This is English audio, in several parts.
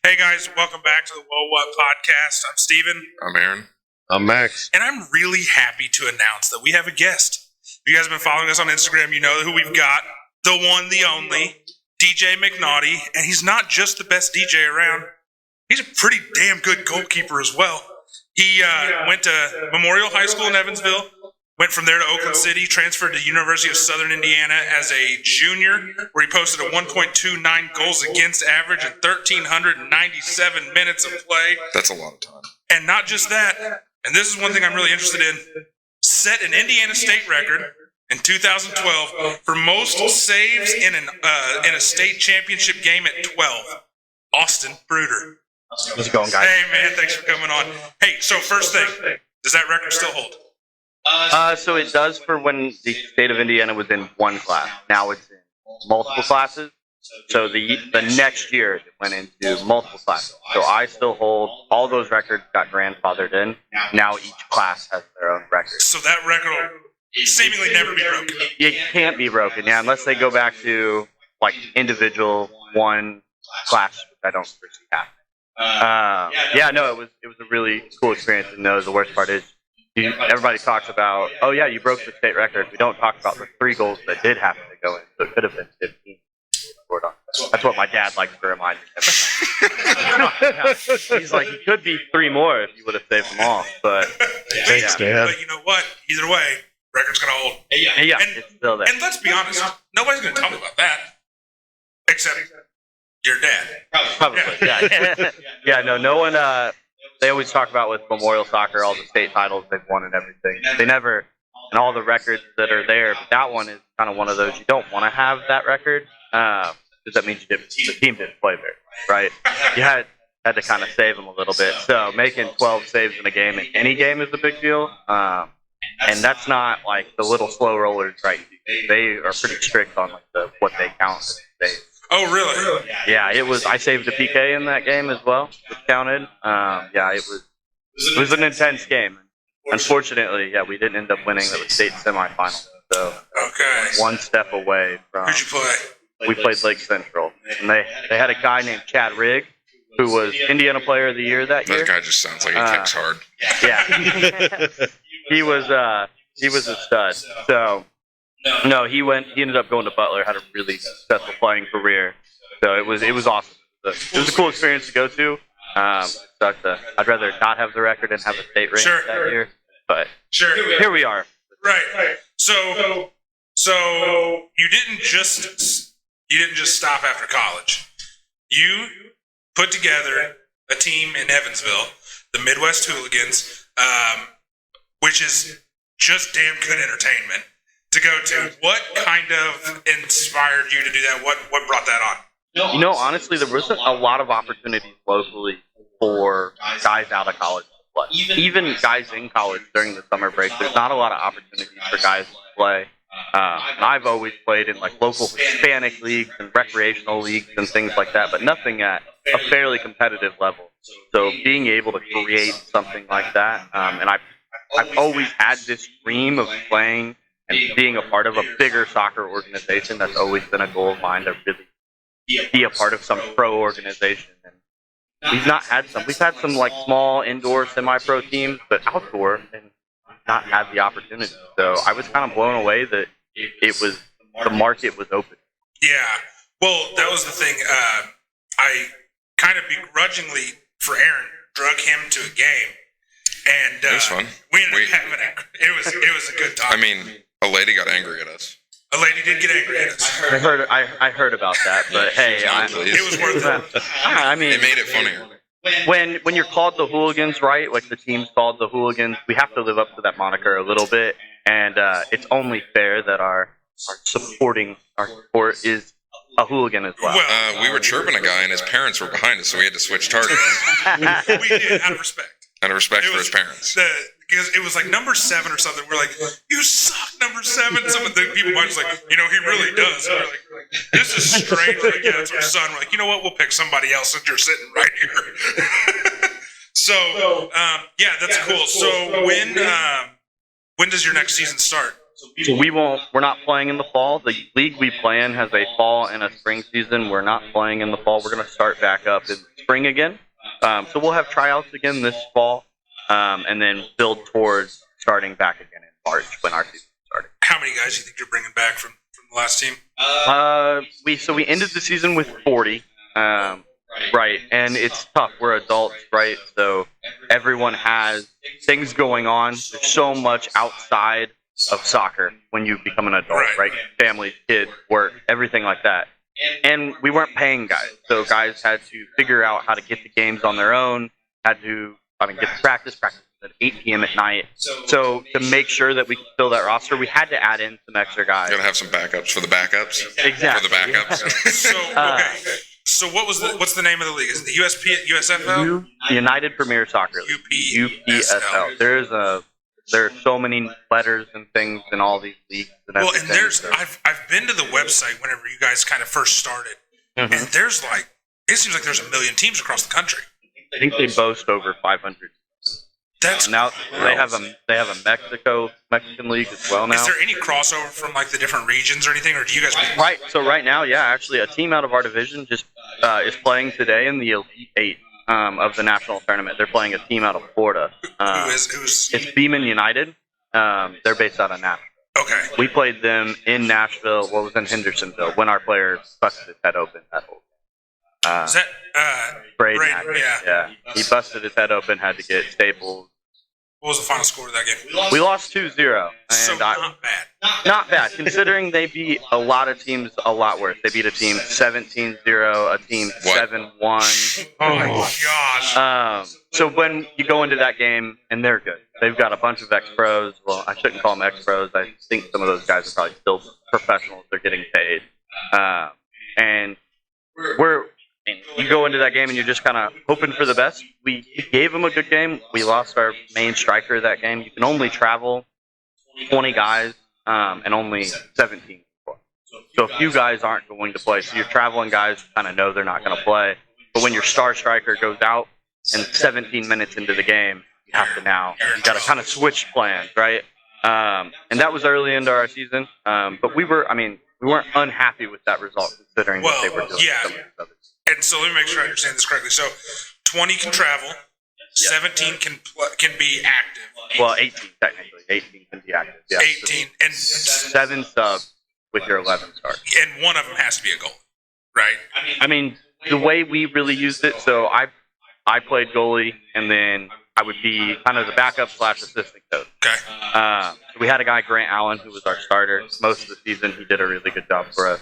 Hey guys, welcome back to the Woah podcast. I'm Steven. I'm Aaron. I'm Max. And I'm really happy to announce that we have a guest. If you guys have been following us on Instagram, you know who we've got. The one, the only, DJ McNaughty. And he's not just the best DJ around. He's a pretty damn good goalkeeper as well. He went to Memorial High School in Evansville, went from there to Oakland City, transferred to University of Southern Indiana as a junior, where he posted a 1.29 goals against average in 1,397 minutes of play. That's a lot of time. And not just that, and this is one thing I'm really interested in, set an Indiana state record in 2012 for most saves in a state championship game at 12. Austin Bruder. How's it going, guys? Hey, man, thanks for coming on. Hey, so first thing, does that record still hold? So it does for when the state of Indiana was in one class. Now it's in multiple classes. So the next year it went into multiple classes. So I still hold all those records, got grandfathered in. Now each class has their own record. So that record will seemingly never be broken. It can't be broken, yeah, unless they go back to like individual one class, which I don't foresee happening. It was a really cool experience. And the worst part is, everybody talks about, oh yeah, you broke the state record. We don't talk about the 3 goals that did happen to go in. So it could have been 15. That's what my dad likes to remind me. He's like, it could be 3 more if you would have saved them all. But Thanks, Dad. But you know what? Either way, record's gonna hold. Yeah, it's still there. And let's be honest, nobody's gonna tell me about that, except your dad. Probably, yeah. Yeah, no one. They always talk about with Memorial Soccer, all the state titles they've won and everything. They never, and all the records that are there, but that one is kind of one of those you don't want to have that record, because that means the team didn't play very well, right? You had to kind of save them a little bit. So making 12 saves in a game, in any game, is a big deal. And that's not like the little slow rollers, right? They are pretty strict on like what they count as saves. Oh, really? Yeah, it was. I saved a PK in that game as well, which counted. It was an intense game. Unfortunately, we didn't end up winning the state semifinal. So one step away from. Who'd you play? We played Lake Central, and they had a guy named Chad Rigg, who was Indiana Player of the Year that year. That guy just sounds like he kicks hard. Yeah, he was a stud. So. No, he ended up going to Butler, had a really successful playing career. So it was awesome. It was a cool experience to go to. I'd rather not have the record and have a state ring that year. But here we are. Right. So you didn't just stop after college. You put together a team in Evansville, the Midwest Hooligans, which is just damn good entertainment to go to. What kind of inspired you to do that? What brought that on? Honestly, there wasn't a lot of opportunities locally for guys out of college to play. Even guys in college during the summer break, there's not a lot of opportunities for guys to play. I've always played in like local Hispanic leagues and recreational leagues and things like that, but nothing at a fairly competitive level. So being able to create something like that, and I've always had this dream of playing and being a part of a bigger soccer organization. That's always been a goal of mine, to really be a part of some pro organization. And we've had some like small indoor semi-pro teams, but outdoor, and not had the opportunity. So I was kind of blown away that the market was open. Yeah, well, that was the thing. I kind of begrudgingly, for Aaron, drug him to a game, and it was fun. We ended up having it was a good time. I mean, a lady got angry at us. A lady did get angry at us. I heard about that, but hey, it was worth it. I mean, it made it funnier. When you're called the Hooligans, right? Like the team's called the Hooligans, we have to live up to that moniker a little bit, and it's only fair that our support is a hooligan as well. We were chirping a guy, and his parents were behind us, so we had to switch targets. We did, out of respect. Out of respect for his parents. Because it was like number 7 or something. We're like, you suck, number 7. Some of the people might just like, he really does. And we're like, this is strange. We're like, yeah, it's our son. We're like, you know what? We'll pick somebody else since you're sitting right here. So, that's cool. So when does your next season start? So we're not playing in the fall. The league we play in has a fall and a spring season. We're not playing in the fall. We're going to start back up in the spring again. So we'll have tryouts again this fall, and then build towards starting back again in March when our season started. How many guys do you think you're bringing back from the last team? We ended the season with 40. Right, and it's tough. We're adults, right? So everyone has things going on. There's so much outside of soccer when you become an adult, right? Family, kids, work, everything like that. And we weren't paying guys, so guys had to figure out how to get the games on their own. Get to practice at 8 p.m. at night. So to make sure that we could fill that roster, we had to add in some extra guys. You gotta have some backups for the backups. Exactly. For the backups. So what's the name of the league? Is it the USFL? United Premier Soccer League. UPSL. There are so many letters and things in all these leagues. And well, and I've been to the website whenever you guys kind of first started, and there's it seems like there's a million teams across the country. I think they boast over 500. That's now they have a Mexican league as well now. Is there any crossover from the different regions or anything, or do you guys? Right. So right now, yeah, actually, a team out of our division just is playing today in the Elite Eight of the national tournament. They're playing a team out of Florida. Who's? It's Beeman United. They're based out of Nashville. Okay. We played them in Nashville. What was in Hendersonville when our player busted his head open that whole. Is that Braden? Yeah. He busted his head open. Had to get staples. What was the final score of that game? We lost 2-0. So not bad. Not bad, considering they beat a lot of teams a lot worse. They beat a team 17-0, a team 7-1. Oh my gosh. So when you go into that game, and they're good. They've got a bunch of ex-pros. Well, I shouldn't call them ex-pros. I think some of those guys are probably still professionals. They're getting paid. And you go into that game and you're just kind of hoping for the best. We gave them a good game. We lost our main striker that game. You can only travel 20 guys and only 17. So a few guys aren't going to play. So you're traveling guys kind of know they're not going to play. But when your star striker goes out and 17 minutes into the game, you have to you got to kind of switch plans, right? And that was early into our season. But we weren't unhappy with that result considering what they were doing. Yeah. And so let me make sure I understand this correctly. So 20 can travel, 17 can be active. Well, 18 technically. 18 can be active. Yeah. 18 and 7 subs with your 11 start. And one of them has to be a goalie, right? I mean, the way we really used it. So I played goalie, and then I would be kind of the backup / assistant coach. Okay. So we had a guy, Grant Allen, who was our starter most of the season. He did a really good job for us.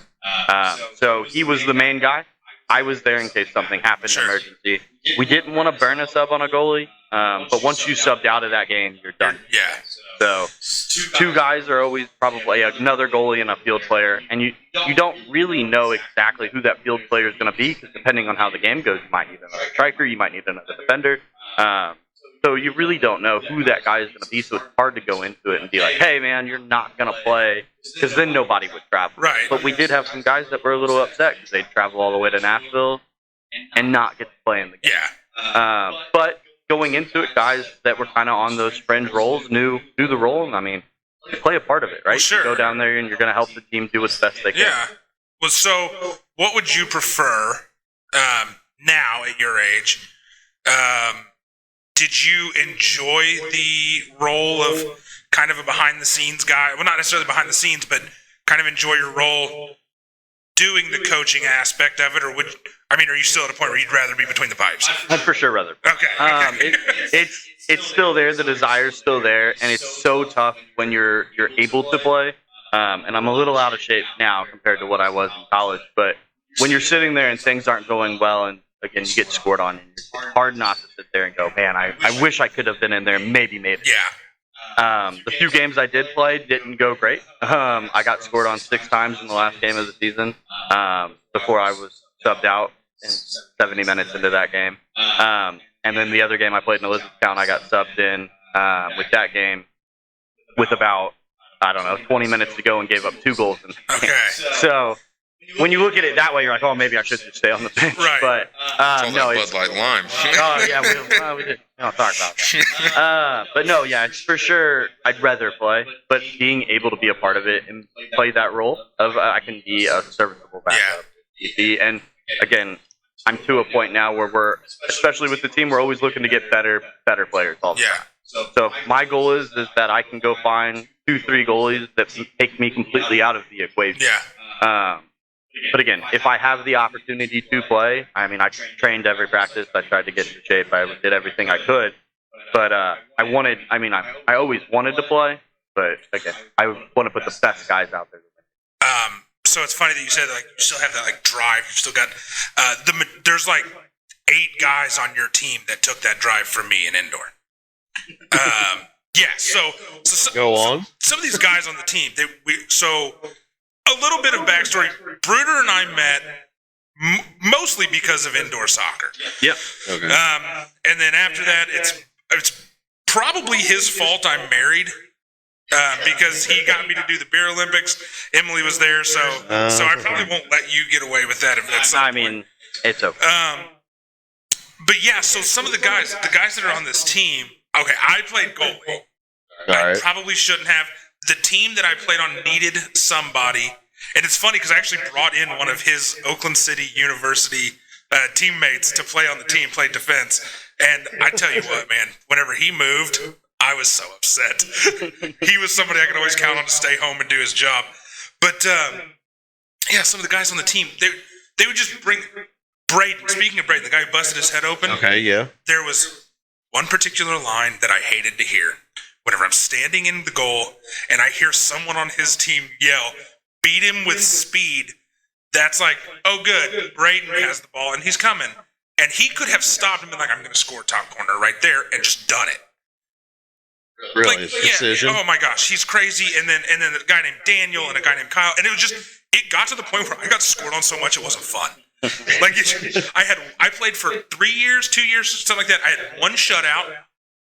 So he was the main guy. I was there in case something happened, Sure. emergency. We didn't want to burn a sub on a goalie, but once you subbed out of that game, you're done. Yeah. So 2 guys are always probably another goalie and a field player, and you don't really know exactly who that field player is going to be because depending on how the game goes, you might need another striker, you might need another defender. So you really don't know who that guy is going to be, so it's hard to go into it and be like, hey, man, you're not going to play, because then nobody would travel. Right. But we did have some guys that were a little upset because they'd travel all the way to Nashville and not get to play in the game. Yeah. But going into it, guys that were kind of on those fringe roles knew the role, and I mean, you play a part of it, right? Well, sure. You go down there and you're going to help the team do what's best they can. Yeah. Well, so what would you prefer now at your age? Did you enjoy the role of kind of a behind-the-scenes guy? Well, not necessarily behind the scenes, but kind of enjoy your role doing the coaching aspect of it, or are you still at a point where you'd rather be between the pipes? I'd for sure rather. Okay. It's still there. The desire's still there, and it's so tough when you're able to play. And I'm a little out of shape now compared to what I was in college. But when you're sitting there and things aren't going well, and again you get scored on, and it's hard not to sit there and go, man, I wish I could have been in there and maybe made it. Yeah. The few games I did play didn't go great. I got scored on 6 times in the last game of the season before I was subbed out in 70 minutes into that game. And then the other game I played in Elizabethtown, I got subbed in with that game with about, 20 minutes to go and gave up 2 goals. Okay. So when you look at it that way, you're like, oh, maybe I should just stay on the bench. Right. But no, Bud Light Lime. oh yeah, we didn't talk about that. But no, yeah, it's for sure. I'd rather play, but being able to be a part of it and play that role of I can be a serviceable backup. And again, I'm to a point now where we're, especially with the team, we're always looking to get better players all the time. So my goal is that I can go find 2-3 goalies that take me completely out of the equation. Yeah. But again, if I have the opportunity to play, I mean, I trained every practice. I tried to get into shape. I did everything I could. But I always wanted to play. But again, I want to put the best guys out there. So it's funny that you said like you still have that like drive. You've still got there's like 8 guys on your team that took that drive from me in indoor. Yeah. So Go on. Some of these guys on the team, a little bit of backstory. Bruder and I met mostly because of indoor soccer. Yep. Okay. And then after that, it's probably his fault I'm married. Because he got me to do the Beer Olympics. Emily was there, so I probably won't let you get away with that if that's I mean, it's okay. But yeah, so some of the guys that are on this team, okay, I played goalie. I probably shouldn't have. The team that I played on needed somebody, and it's funny because I actually brought in one of his Oakland City University teammates to play on the team, play defense. And I tell you what, man, whenever he moved, I was so upset. He was somebody I could always count on to stay home and do his job. But yeah, some of the guys on the team, they would just bring Braden. Speaking of Braden, the guy who busted his head open. Okay, yeah. There was one particular line that I hated to hear. Whenever I'm standing in the goal and I hear someone on his team yell, "Beat him with speed," that's like, oh good, Braden has the ball and he's coming. And he could have stopped and been like, I'm going to score top corner right there and just done it. Really? Like, Decision? oh my gosh, he's crazy. And then a guy named Daniel and a guy named Kyle. And it got to the point where I got scored on so much it wasn't fun. Like I played for 3 years, 2 years, something like that. I had one shutout.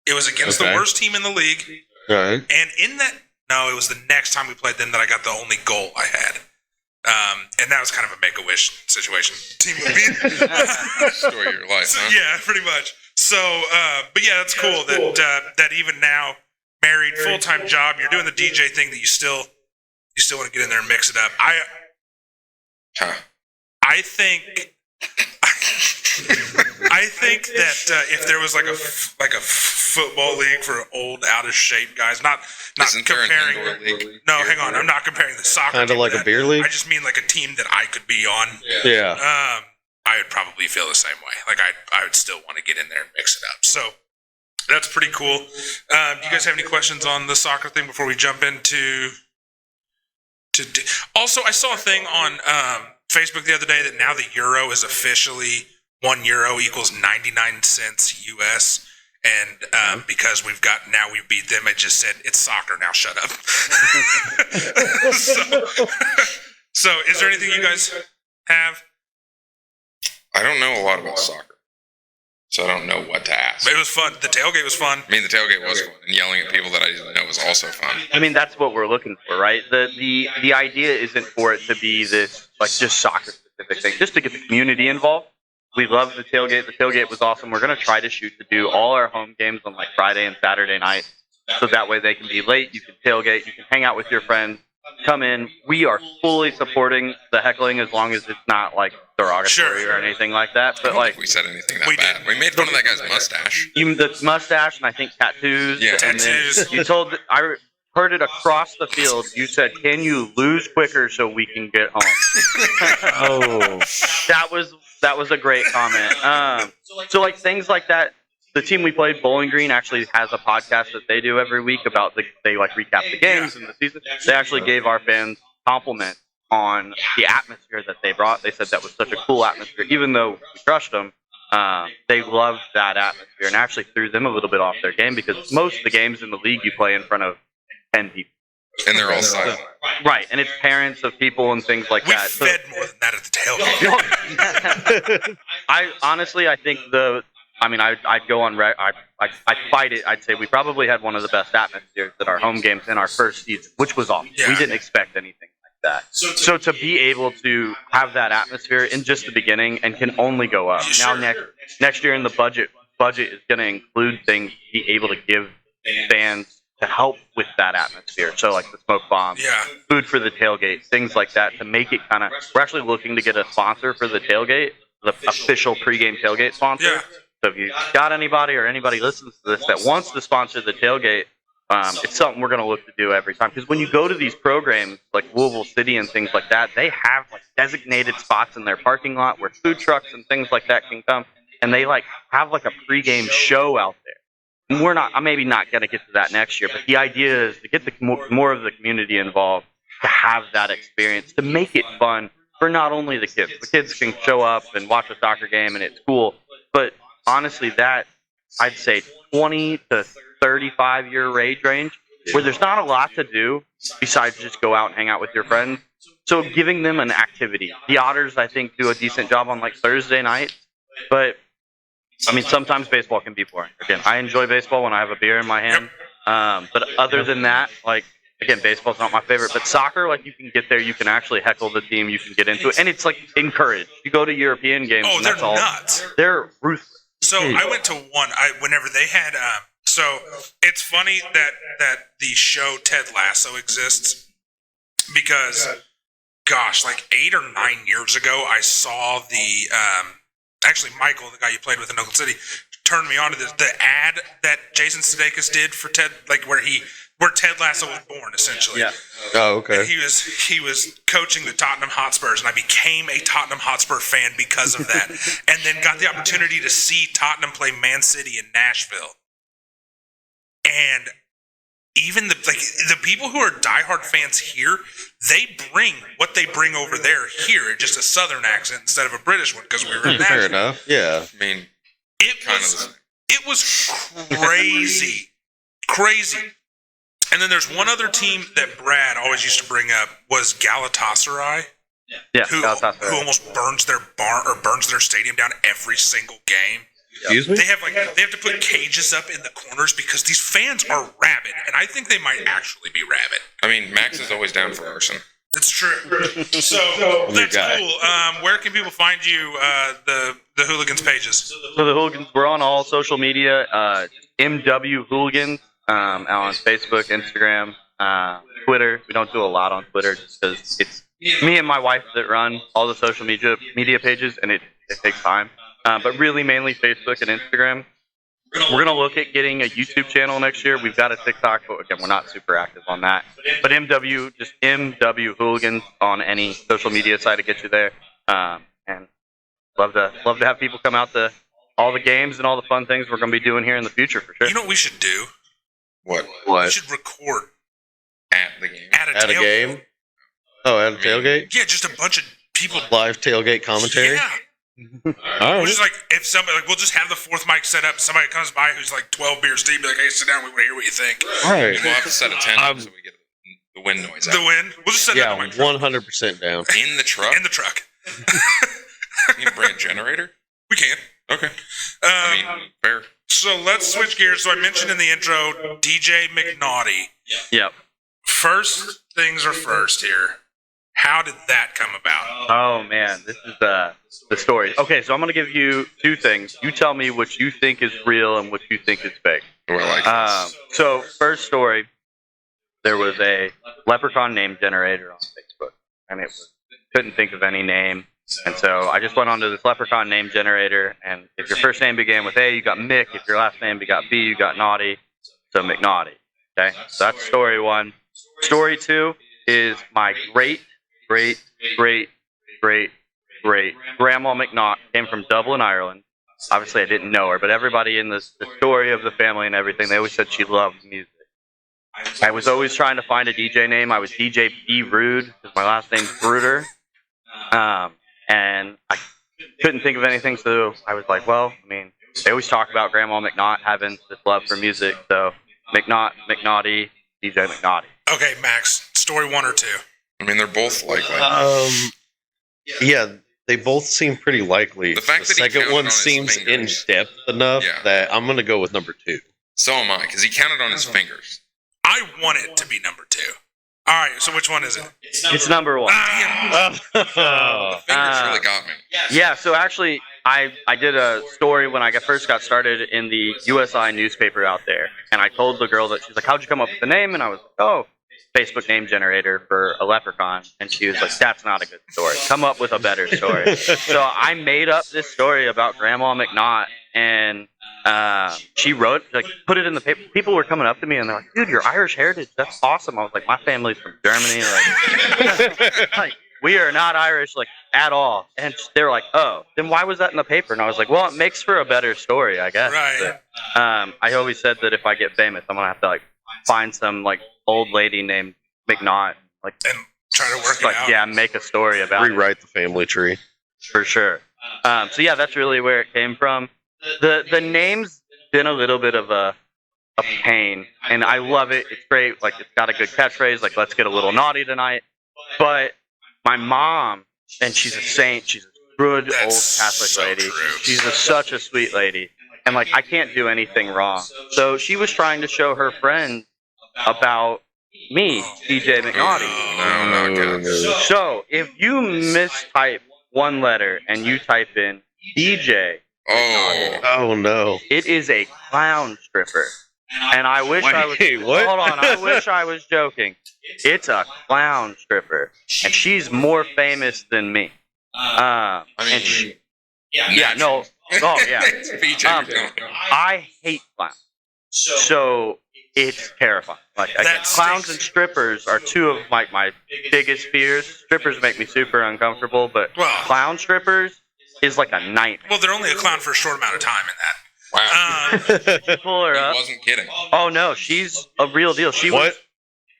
It was against the worst team in the league. Right. And it was the next time we played them that I got the only goal I had. And that was kind of a Make-A-Wish situation. Team movie. Story of your life, huh? Yeah, pretty much. So, but yeah, that's cool that even now, married, full-time job, you're doing the DJ thing that you still want to get in there and mix it up. I think that if there was like a football league for old, out of shape guys, not Isn't there an comparing. indoor league? No, hang on, I'm not comparing the soccer. Kind of team like to a that. beer league? I just mean like a team that I could be on. Yeah. I would probably feel the same way. Like I would still want to get in there and mix it up. So that's pretty cool. Do you guys have any questions on the soccer thing before we jump into? Also, I saw a thing on Facebook the other day that now the euro is officially €1 equals 99 cents US. And because we beat them, it just said it's soccer now. Shut up. So, is there anything you guys have? I don't know a lot about soccer, so I don't know what to ask. It was fun. The tailgate was fun. I mean, the tailgate was fun, and yelling at people that I didn't know was also fun. I mean, that's what we're looking for, right? The idea isn't for it to be this like just soccer specific thing, just to get the community involved. We love the tailgate. The tailgate was awesome. We're going to try to shoot to do all our home games on like Friday and Saturday night, so that way they can be late. You can tailgate. You can hang out with your friends. Come in. We are fully supporting the heckling as long as it's not like derogatory or anything like that. I But don't like think we said anything that We bad. did. We made fun of that guy's mustache. even the mustache and I think tattoos. Yeah, and tattoos. Then you told I heard it across the field. You said, "Can you lose quicker so we can get home?" Oh. That was a great comment. So like things like that. The team we played, Bowling Green, actually has a podcast that they do every week about they like recap the games and the season. They actually gave our fans compliments on the atmosphere that they brought. They said that was such a cool atmosphere, even though we crushed them. They loved that atmosphere and actually threw them a little bit off their game because most of the games in the league you play in front of 10 people. And they're all silent. Right, and it's parents of people and things like We that. So- fed more than that at the tailgate. I think I'd go on I'd fight it. I'd say we probably had one of the best atmospheres at our home games in our first season, which was awesome. Yeah. We didn't expect anything like that. So to be able to have that atmosphere in just the beginning and can only go up. Sure. Now next year in the budget is going to include things to be able to give fans to help with that atmosphere. So like the smoke bomb, Yeah. food for the tailgate, things like that to make it kind of. We're actually looking to get a sponsor for the tailgate the official pregame tailgate sponsor. Yeah. So if you got anybody or anybody listens to this that wants to sponsor the tailgate, it's something we're going to look to do every time. Because when you go to these programs like Louisville City and things like that, they have like designated spots in their parking lot where food trucks and things like that can come, and they like have like a pregame show out there. And I'm maybe not going to get to that next year, but the idea is to get the more of the community involved, to have that experience, to make it fun for not only the kids. The kids can show up and watch a soccer game, and it's cool. But honestly, that I'd say 20 to 35-year age range, where there's not a lot to do besides just go out and hang out with your friends. So giving them an activity. The Otters, I think, do a decent job on like Thursday nights, but I mean, sometimes baseball can be boring. Again, I enjoy baseball when I have a beer in my hand. But other than that, like, again, baseball's not my favorite. But soccer, like, you can get there, you can actually heckle the team, you can get into it, and it's like encouraged. You go to European games, Oh, and they're that's all. nuts. They're ruthless. So I went to one. Whenever they had. So it's funny that the show Ted Lasso exists because, gosh, like 8 or 9 years ago, I saw the. Actually, Michael, the guy you played with in Oakland City, turned me on to this. The ad that Jason Sudeikis did for Ted, like where Ted Lasso was born, essentially. Yeah. Oh, okay. And he was coaching the Tottenham Hotspurs, and I became a Tottenham Hotspur fan because of that. And then got the opportunity to see Tottenham play Man City in Nashville. And even the people who are diehard fans here, they bring what they bring over there here, just a Southern accent instead of a British one, because we were in Fair Nashville. enough. Yeah. I mean, It was crazy. And then there's one other team that Brad always used to bring up was Galatasaray, Yeah, who Galatasaray. almost burns their barn or burns their stadium down every single game. Excuse me? They have to put cages up in the corners because these fans are rabid, and I think they might actually be rabid. I mean, Max is always down for arson. That's true. So that's guy. cool. Where can people find you? The Hooligans pages. So the Hooligans, we're on all social media. MW Hooligans on Facebook, Instagram, Twitter. We don't do a lot on Twitter just because it's me and my wife that run all the social media pages, and it takes time. But really, mainly Facebook and Instagram. We're going to look at getting a YouTube channel next year. We've got a TikTok, but again, we're not super active on that. But just MW Hooligans on any social media site to get you there. And love to have people come out to all the games and all the fun things we're going to be doing here in the future for sure. You know what we should do? What? We should record At the game? at a At a tailgate. game? Oh, at a tailgate? Yeah, just a bunch of people. Live tailgate commentary? Yeah. All We'll right. just if somebody we'll just have the fourth mic set up. Somebody comes by who's like 12 beers deep, be like, "Hey, sit down. We want to hear what you think." All right. We'll have to set a tent up so we get the wind noise out. The win. We'll just set it Yeah, up in my truck. 100% down. In the truck? In the truck. You can bring a generator? We can. Okay. I mean, fair. So let's switch gears. So I mentioned in the intro, DJ McNaughty. Yep. First things are first here. How did that come about? Oh man, this is the story. Okay, so I'm gonna give you two things. You tell me what you think is real and what you think is fake. Oh, I like this. So first story, there was a leprechaun name generator on Facebook, and couldn't think of any name, and so I just went onto this leprechaun name generator, and if your first name began with A, you got Mick. If your last name began B, you got Naughty. So McNaughty. Okay, so that's story one. Story two is my great grandma McNaught came from Dublin, Ireland. Obviously, I didn't know her, but everybody in the story of the family and everything, they always said she loved music. I was always trying to find a DJ name. I was DJ B. Rude, because my last name's Bruder. And I couldn't think of anything, so I was like, well, I mean, they always talk about Grandma McNaught having this love for music, so McNaughty, DJ McNaughty. Okay, Max. Story one or two. I mean, they're both like Yeah, they both seem pretty likely. The fact that he second counted one on his seems in fingers. depth enough Yeah. that I'm going to go with number two. So am I, because he counted on his fingers. I want it to be number two. All right, so which one is it? It's number one. Ah, The fingers really got me. Yeah, so actually, I did a story when I first got started in the USI newspaper out there, and I told the girl that she's like, "How'd you come up with the name?" And I was like, "Oh, Facebook name generator for a leprechaun, and she was like, "That's not a good story. Come up with a better story." So I made up this story about Grandma McNaught, and she wrote, like, put it in the paper. People were coming up to me and they're like, "Dude, your Irish heritage, that's awesome." I was like, "My family's from Germany, like we are not Irish, like, at all." And they were like, "Oh, then why was that in the paper?" And I was like, "Well, it makes for a better story, I guess." Right. But, I always said that if I get famous, I'm gonna have to like find some like old lady named McNaught, like, And try to work it like out. yeah, make a story about it Rewrite the family tree. for sure. So yeah, that's really where it came from. The name's been a little bit of a pain, and I love it. It's great. Like, it's got a good catchphrase, like, "Let's get a little naughty tonight." But my mom, and she's a saint. She's a good That's old Catholic so lady. true. She's such a sweet lady, and like, I can't do anything wrong. So she was trying to show her friends about me, DJ McNaughty. No, not good. So if you mistype one letter and you type in DJ, Oh, Oh no. it is a clown stripper. And I wish I was. Wait, what? Hold on, I wish I was joking. It's a clown stripper, and she's more famous than me. I mean, And she, yeah, no, oh yeah. BJ McNaughty. I hate clowns, so it's terrifying. Like, That clowns stinks. and strippers are two of my biggest fears. Strippers make me super uncomfortable, but Well- clown strippers is like a nightmare. Well, they're only a clown for a short amount of time in that. Wow. Pull her He up. wasn't kidding. Oh no, she's a real deal. She was What?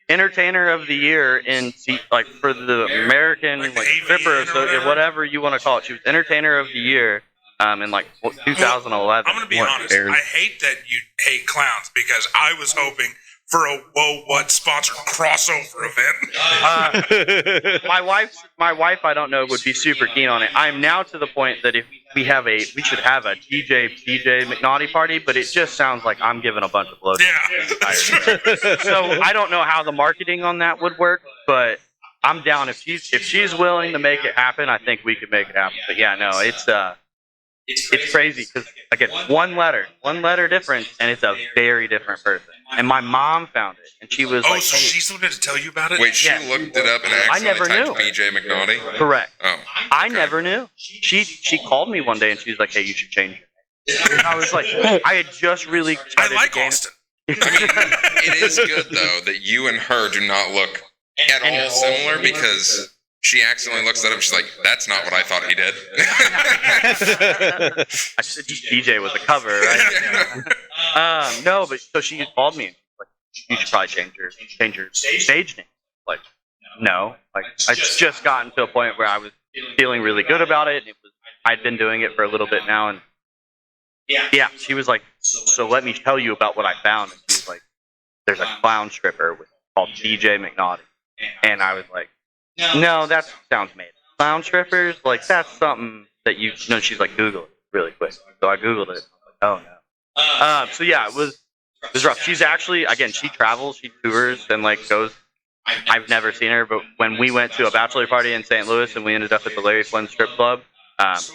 Entertainer of the Year in like for the American Like like the stripper AVN or whatever? whatever you want to call it. She was Entertainer of the Year in like 2011. I'm going to be What, honest. Aaron? I hate that you hate clowns because I was hoping for a Whoa What sponsored crossover event. My wife, I don't know, would be super keen on it. I'm now to the point that if we should have a DJ McNaughty party, but it just sounds like I'm giving a bunch of blows. Yeah. That's true. So I don't know how the marketing on that would work, but I'm down if she's willing to make it happen. I think we could make it happen. But yeah, no, it's crazy because again, one letter difference, and it's a very different person. And my mom found it, and she was Oh, like, so hey, she's looking to tell you about it? Wait, she Yeah. looked it up and I never accidentally knew. typed BJ McNaughty? correct. Oh. I never knew. She called me one day and she was like, "Hey, you should change it." And I was like, I had just really I started like to gain- Austin. I mean, it is good, though, that you and her do not look at all similar because she accidentally looks that up. She's like, "That's not what I thought he did." I said just DJ was a cover, right? No, but so she called me and she's like, "You should probably change your stage name." Like, no, like I just gotten to a point where I was feeling really good about it. I'd been doing it for a little bit now, and yeah, she was like, "So let me tell you about what I found." And she was like, "There's a clown stripper called DJ McNaughty," and I was like, "No, that sounds made. Clown strippers, like that's something that you know." She's like, "Google it really quick." So I googled it. I was like, "Oh no." So yeah, it was rough. She's actually, again, she travels, she tours, and like goes. I've never seen her, but when we went to a bachelor party in St. Louis and we ended up at the Larry Flynn Strip Club,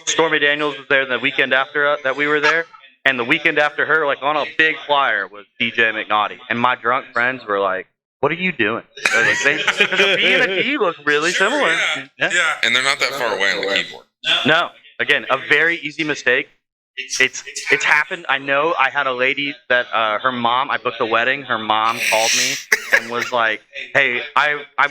Stormy Daniels was there the weekend after that we were there, and the weekend after her, like on a big flyer, was DJ McNaughty. And my drunk friends were like, "What are you doing?" Like, because a B and a D look really similar. Yeah. Yeah. And they're not that far away on the keyboard. No, again, a very easy mistake. It's happened. I know. I had a lady that her mom. I booked a wedding. Her mom called me and was like, "Hey,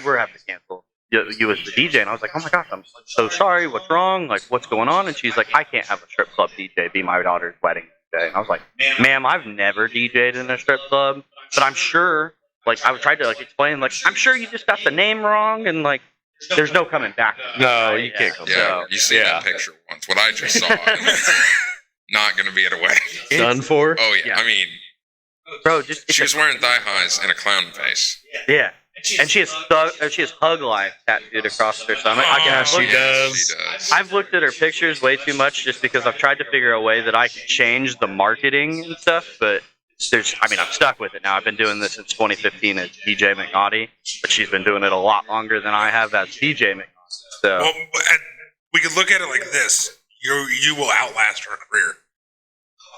we're having to cancel you as the DJ." And I was like, "Oh my gosh, I'm so sorry. What's wrong? Like, what's going on?" And she's like, "I can't have a strip club DJ be my daughter's wedding DJ." And I was like, "Ma'am, I've never DJ'd in a strip club, but I'm sure." Like, I tried to like explain, like, "I'm sure you just got the name wrong, and like, there's no coming back." No, you can't come Yeah, So, you see that picture once. What I just saw. And it's not going to be at a wedding. Done for? Oh, yeah. Yeah. I mean, Bro, just she was wearing thigh highs and a clown face. yeah. And she has hug life tattooed across her stomach. Oh, Again, she She does. I've looked at her pictures way too much just because I've tried to figure a way that I can change the marketing and stuff, but I'm stuck with it now. I've been doing this since 2015 as DJ McNaughty, but she's been doing it a lot longer than I have as DJ McNaughty. So, Well, and we could look at it like this. You will outlast her career.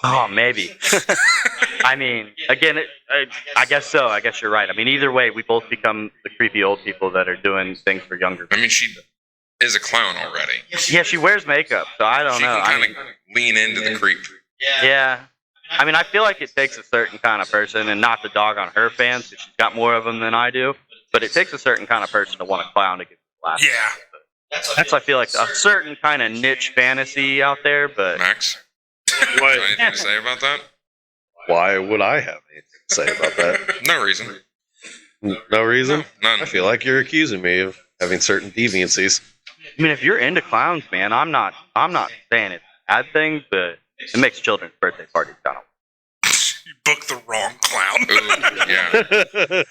oh, maybe. I mean, again, I guess so. I guess you're right. I mean, either way, we both become the creepy old people that are doing things for younger I mean, she is a clown already. Yeah, she wears makeup, so I don't She know. can kind of lean into the creep. Yeah. I mean, I feel like it takes a certain kind of person, and not to dog on her fans, because she's got more of them than I do, but it takes a certain kind of person to want a clown to get the laugh. Yeah. That's, I feel like, a certain kind of niche fantasy out there, but... Max, What? do you have anything to say about that? Why would I have anything to say about that? No reason. No reason? None. I feel like you're accusing me of having certain deviancies. I mean, if you're into clowns, man, I'm not saying it's a bad thing, but it makes children's birthday parties kind of... You booked the wrong clown. Ooh, yeah.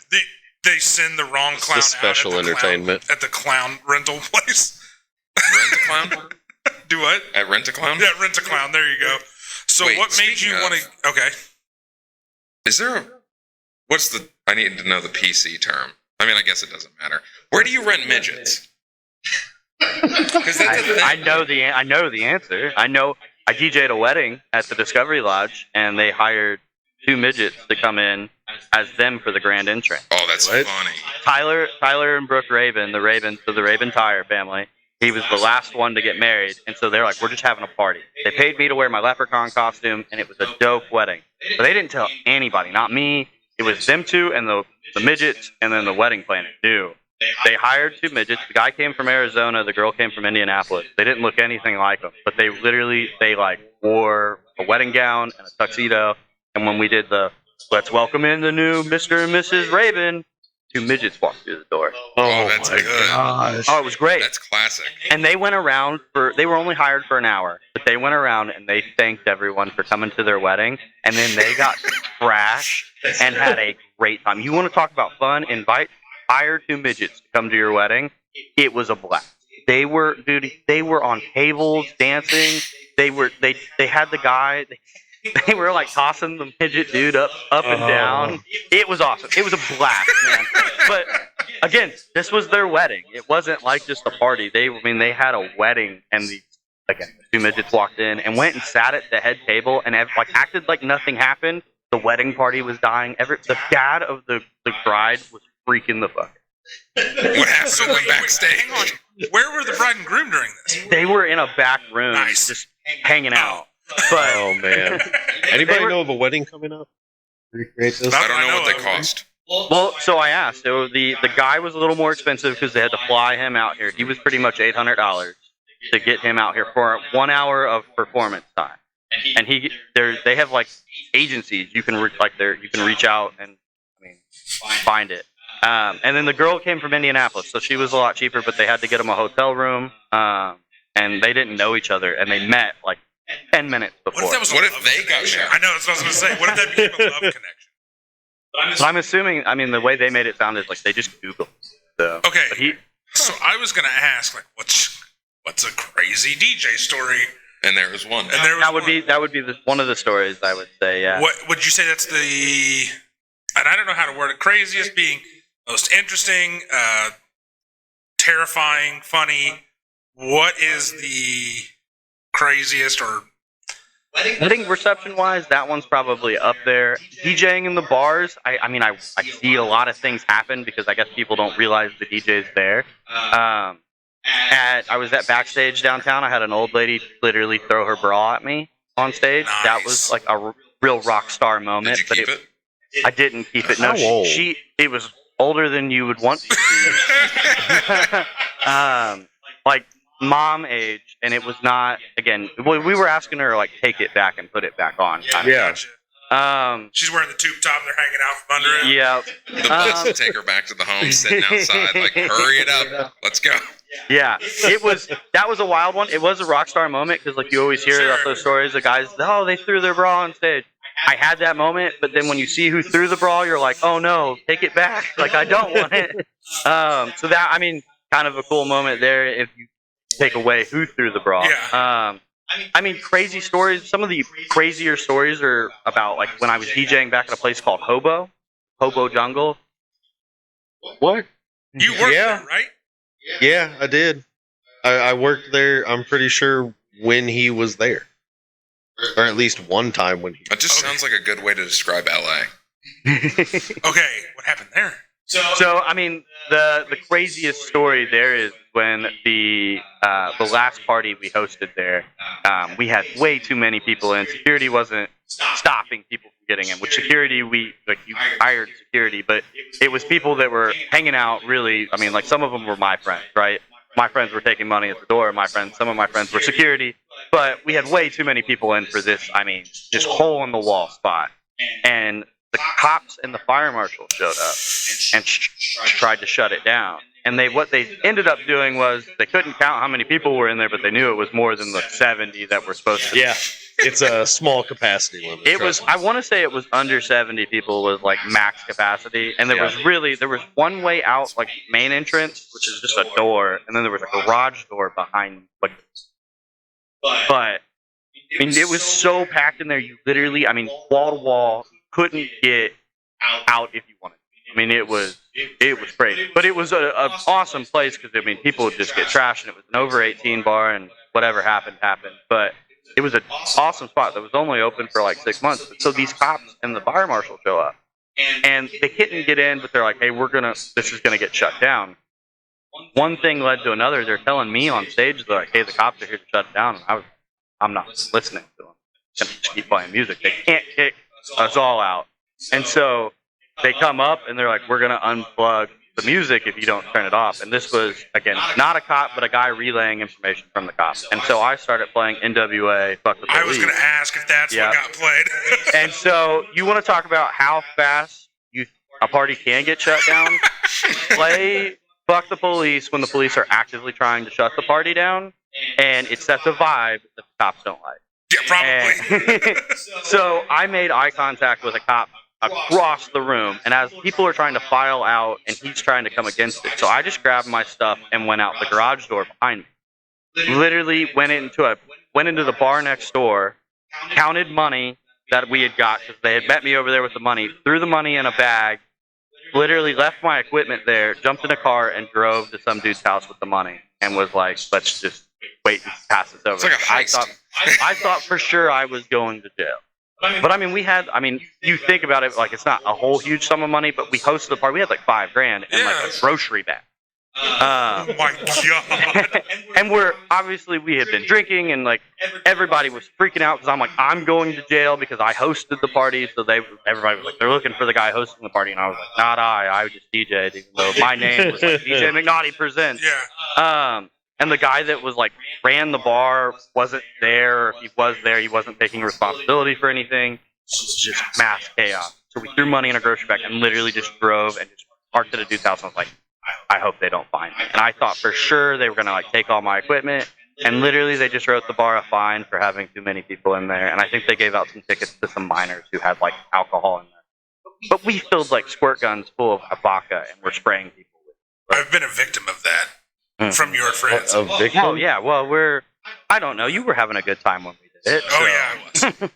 They send the wrong It's clown just special out at the entertainment. Clown, at the clown rental place. Rent a clown? Do what? At Rent a Clown? Yeah, rent a clown. There you go. So Wait, what made speaking you want of- to... Okay. Is there a... What's the... I need to know the PC term. I mean, I guess it doesn't matter. Where do you rent midgets? Because that's a thing. I know the answer. I DJ'd a wedding at the Discovery Lodge, and they hired 2 midgets to come in as them for the grand entrance. Oh, that's What? funny. Tyler and Brooke Raven, the Ravens, so the Raven Tyre family. He was the last one to get married, and so they're like, we're just having a party. They paid me to wear my leprechaun costume, and it was a dope wedding. But they didn't tell anybody, not me. It was them 2 and the midgets, and then the wedding planner knew. They hired 2 midgets. The guy came from Arizona. The girl came from Indianapolis. They didn't look anything like them, but they wore a wedding gown and a tuxedo. And when we did the let's welcome in the new Mr. and Mrs. Raven, 2 midgets walked through the door. Oh, that's my good. gosh. Oh, it was great. That's classic. And they went around they were only hired for an hour, but they went around and they thanked everyone for coming to their wedding. And then they got trashed and had a great time. You want to talk about fun? Hire 2 midgets to come to your wedding. It was a blast. They were on tables dancing. They had the guy. They were like tossing the midget dude up and down. It was awesome. It was a blast, man. But again, this was their wedding. It wasn't like just a party. They had a wedding, and the 2 midgets walked in and went and sat at the head table and acted like nothing happened. The wedding party was dying. The dad of the bride was freaking the fuck. What happened? So went backstage? Hang on. Where were the bride and groom during this? They were in a back room, Nice. just hanging out. But Oh, man. Anybody They were- know of a wedding coming up? Recreate this? I don't know what they of. cost. well, so I asked. So the guy was a little more expensive because they had to fly him out here. He was pretty much $800 to get him out here for 1 hour of performance time. And they have like agencies you can reach out and find it. And then the girl came from Indianapolis, so she was a lot cheaper, but they had to get him a hotel room. And they didn't know each other, and they met like 10 minutes before. What if that was a What if love they got connection? married? I know, that's what I was going to say. What if that became a love connection? But I'm assuming, the way they made it sound is like they just Googled. So, Okay. but So I was going to ask, like, what's a crazy DJ story? And there was one. And there was that would be one of the stories I would say. Yeah. What would you say that's the? And I don't know how to word it. Craziest being most interesting, terrifying, funny. What is the craziest or? I think reception-wise, that one's probably up there. DJing in the bars, I see a lot of things happen because I guess people don't realize the DJ's there. I was at backstage downtown. I had an old lady literally throw her bra at me on stage. Nice. That was like a real rock star moment. Did you keep it? I didn't keep it. No, How old? it was older than you would want to see. Like mom age, and it was not. Again, we were asking her like take it back and put it back on. Yeah. She's wearing the tube top. They're hanging out from under it. Yeah. The bus to take her back to the home, sitting outside, like, hurry it up, let's go. Yeah, that was a wild one. It was a rock star moment because like you always hear about those stories of guys, they threw their bra on stage. I had that moment, but then when you see who threw the bra, you're like, oh no, take it back. Like I don't want it. So that kind of a cool moment there if you take away who threw the bra. Yeah. Crazy stories. Some of the crazier stories are about like when I was DJing back at a place called Hobo Jungle. What? You worked Yeah. there, right? Yeah, I did. I worked there, I'm pretty sure, when he was there. or at least one time when he. That just sounds like a good way to describe LA. Okay, what happened there? So I mean, the craziest story there is when the last party we hosted there, we had way too many people in. Security wasn't stopping people from getting in. Which security you hired security, but it was people that were hanging out. Really, I mean, like some of them were my friends, right? My friends were taking money at the door. Some of my friends were security, but we had way too many people in for this. I mean, just hole in the wall spot, and the cops and the fire marshal showed up and tried to shut it down. And what they ended up doing was they couldn't count how many people were in there, but they knew it was more than the 70 that were supposed to. Yeah, it's a small capacity limit. It was. I want to say it was under 70 people was like max capacity, and there was one way out, like main entrance, which is just a door, and then there was a garage door behind. But I mean, it was so packed in there. You literally, I mean, wall to wall, couldn't get out if you wanted. I mean, it was crazy, but it was an awesome place because I mean, people would just get trashed, and it was an over 18 bar, and whatever happened. But it was an awesome spot that was only open for like 6 months. So these cops and the fire marshal show up, and they couldn't get in, but they're like, "Hey, this is gonna get shut down." One thing led to another. They're telling me on stage, they're like, "Hey, the cops are here to shut it down," and I'm not listening to them. I'm gonna just keep playing music. They can't kick us all out, and so they come up and they're like, "We're gonna unplug the music if you don't turn it off." And this was, again, not a cop, but a guy relaying information from the cops. And so I started playing NWA, Fuck the Police. I was going to ask if that's what got played. And so you want to talk about how fast a party can get shut down? Play Fuck the Police when the police are actively trying to shut the party down, and it sets a vibe that the cops don't like. Yeah, probably. So I made eye contact with a cop across the room, and as people are trying to file out and he's trying to come against it, so I just grabbed my stuff and went out the garage door behind me. Literally went into the bar next door, counted money that we had got because they had met me over there with the money, threw the money in a bag, literally left my equipment there, jumped in a car and drove to some dude's house with the money, and was like, "Let's just wait and pass this over." It's like a heist. I thought for sure I was going to jail. But I mean, you think about it, like it's not a whole huge sum of money, but we hosted the party. We had like $5,000 and like a grocery bag. Oh my god! And we had been drinking, and like everybody was freaking out because I'm like, I'm going to jail because I hosted the party. So everybody was like, they're looking for the guy hosting the party, and I was like, not I just DJ'd, even though my name was like DJ McNaughty Presents. Yeah. And the guy that was like ran the bar wasn't there. Or if he was there, he wasn't taking responsibility for anything. It was just mass chaos. So we threw money in a grocery bag and literally just drove and just parked at a dude's house. And I was like, I hope they don't find me. And I thought for sure they were gonna like take all my equipment. And literally they just wrote the bar a fine for having too many people in there. And I think they gave out some tickets to some minors who had like alcohol in there. But we filled like squirt guns full of vodka and we're spraying people with it. I've been a victim of that. From your friends. A victim? Oh, yeah. Well, I don't know. You were having a good time when we did it. Oh, yeah, I was.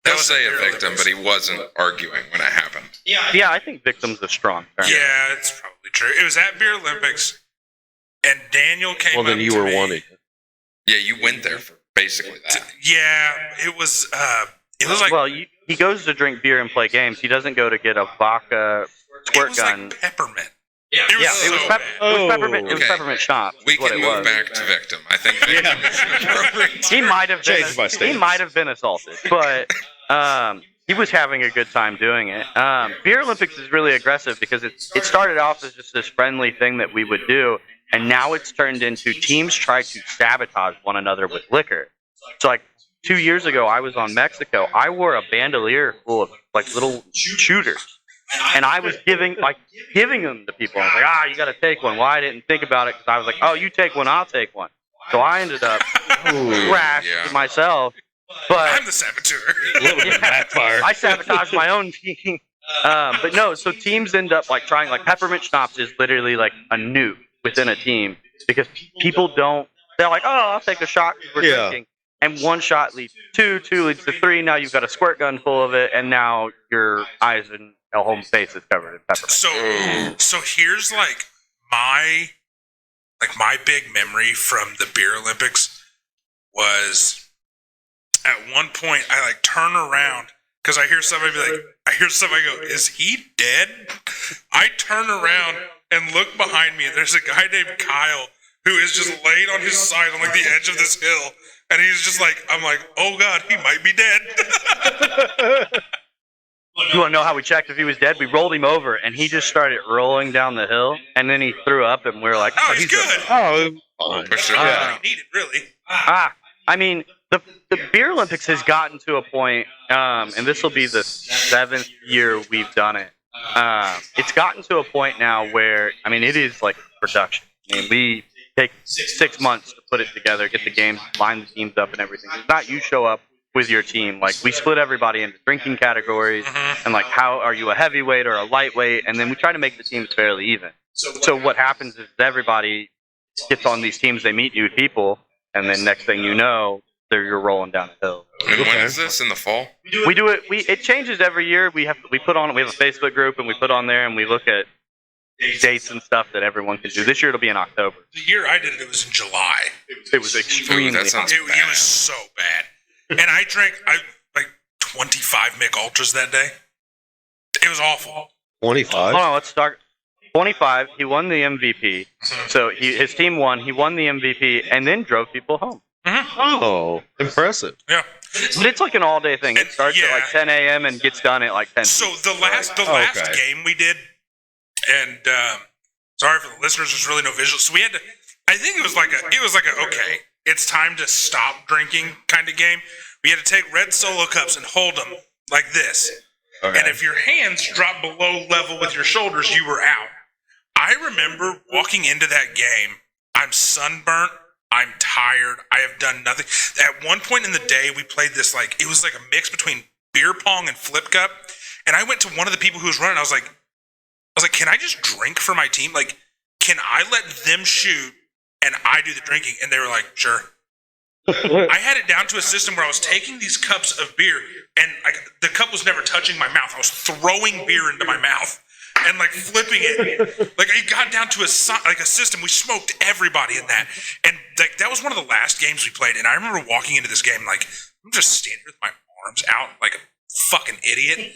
They'll say a victim, but he wasn't arguing when it happened. Yeah, I think victim's a strong term. Yeah, it's probably true. It was at Beer Olympics, and Daniel came Well, then up you to were me. wanting. Yeah, you went there for basically that. Yeah, it was like... Well, he goes to drink beer and play games. He doesn't go to get a vodka squirt gun. Like peppermint. It was peppermint. It was peppermint schnapps. We can move back to victim. I think victim is an appropriate term. He might have been. Changed my stance. He might have been assaulted, but he was having a good time doing it. Beer Olympics is really aggressive because it started off as just this friendly thing that we would do, and now it's turned into teams try to sabotage one another with liquor. So like 2 years ago, I was on Mexico. I wore a bandolier full of like little shooters. And I was giving them to people. I was like, you got to take one. Well, I didn't think about it because I was like, oh, you take one, I'll take one. So I ended up crashed myself. But I'm the saboteur. A little bit backfire. I sabotaged my own team. But no, so teams end up like trying, like peppermint schnapps is literally like a nuke within a team because people don't, they're like, oh, I'll take a shot because we're drinking. And one shot leads to 2 leads to 3. Now you've got a squirt gun full of it, and now your eyes and whole face is covered in peppermint. So here's like my big memory from the Beer Olympics was at one point I like turn around because I hear somebody go, is he dead? I turn around and look behind me, and there's a guy named Kyle who is just laid on his side on like the edge of this hill, and he's just like, I'm like, oh god, he might be dead. You want to know how we checked if he was dead? We rolled him over, and he just started rolling down the hill, and then he threw up, and we were like, oh, he's good. For sure. What he needed, really. I mean, the Beer Olympics has gotten to a point, and this will be the 7th year we've done it. It's gotten to a point now where, I mean, it is like production. I mean, we take 6 months to put it together, get the games, line the teams up and everything. It's not you show up with your team. Like, we split everybody into drinking categories, and like, how are you a heavyweight or a lightweight? And then we try to make the teams fairly even. So what happens is everybody gets on these teams, they meet new people, and then next thing you know, you're rolling down the hill. And when is this? In the fall? We do it. It changes every year. We have a Facebook group, and we put on there, and we look at dates and stuff that everyone can do. This year it'll be in October. The year I did it, it was in July. It was extremely that sounds hot. It was so bad. And I drank like 25 Mick Ultras that day. It was awful. 25? Hold on, let's start. 25. He won the MVP. So his team won. He won the MVP, and then drove people home. Oh, impressive. Yeah. But it's like an all-day thing. It starts at like 10 a.m. and gets done at like 10. So the last game we did, and sorry for the listeners, there's really no visuals. So we had to. I think it was like a okay, it's time to stop drinking kind of game. We had to take red Solo cups and hold them like this. Okay. And if your hands dropped below level with your shoulders, you were out. I remember walking into that game. I'm sunburnt. I'm tired. I have done nothing. At one point in the day, we played this it was like a mix between beer pong and flip cup. And I went to one of the people who was running. I was like, can I just drink for my team? Like, can I let them shoot and I do the drinking? And they were like, sure. I had it down to a system where I was taking these cups of beer, and the cup was never touching my mouth. I was throwing beer into my mouth and flipping it. Like, it got down to a system. We smoked everybody in that, and that was one of the last games we played. And I remember walking into this game I'm just standing with my arms out like a fucking idiot.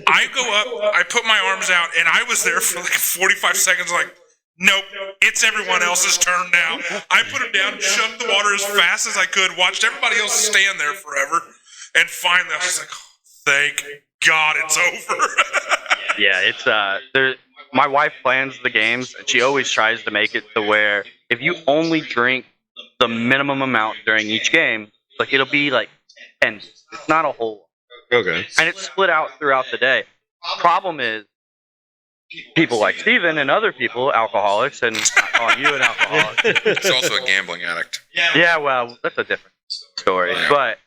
I go up, I put my arms out, and I was there for 45 seconds. Nope, it's everyone else's turn now. I put him down, chugged the water as fast as I could, watched everybody else stand there forever, and finally I was like, oh, thank God it's over. Yeah, it's my wife plans the games, and she always tries to make it to where if you only drink the minimum amount during each game, it'll be 10. It's not a whole lot. Okay. And it's split out throughout the day. Problem is, people like Steven and other people, alcoholics, and I'm not calling you an alcoholic. He's also a gambling addict. Yeah, well, that's a different story. But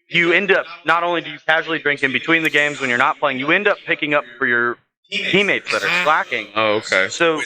you end up, not only do you casually drink in between the games when you're not playing, you end up picking up for your teammates that are slacking. Oh, okay. So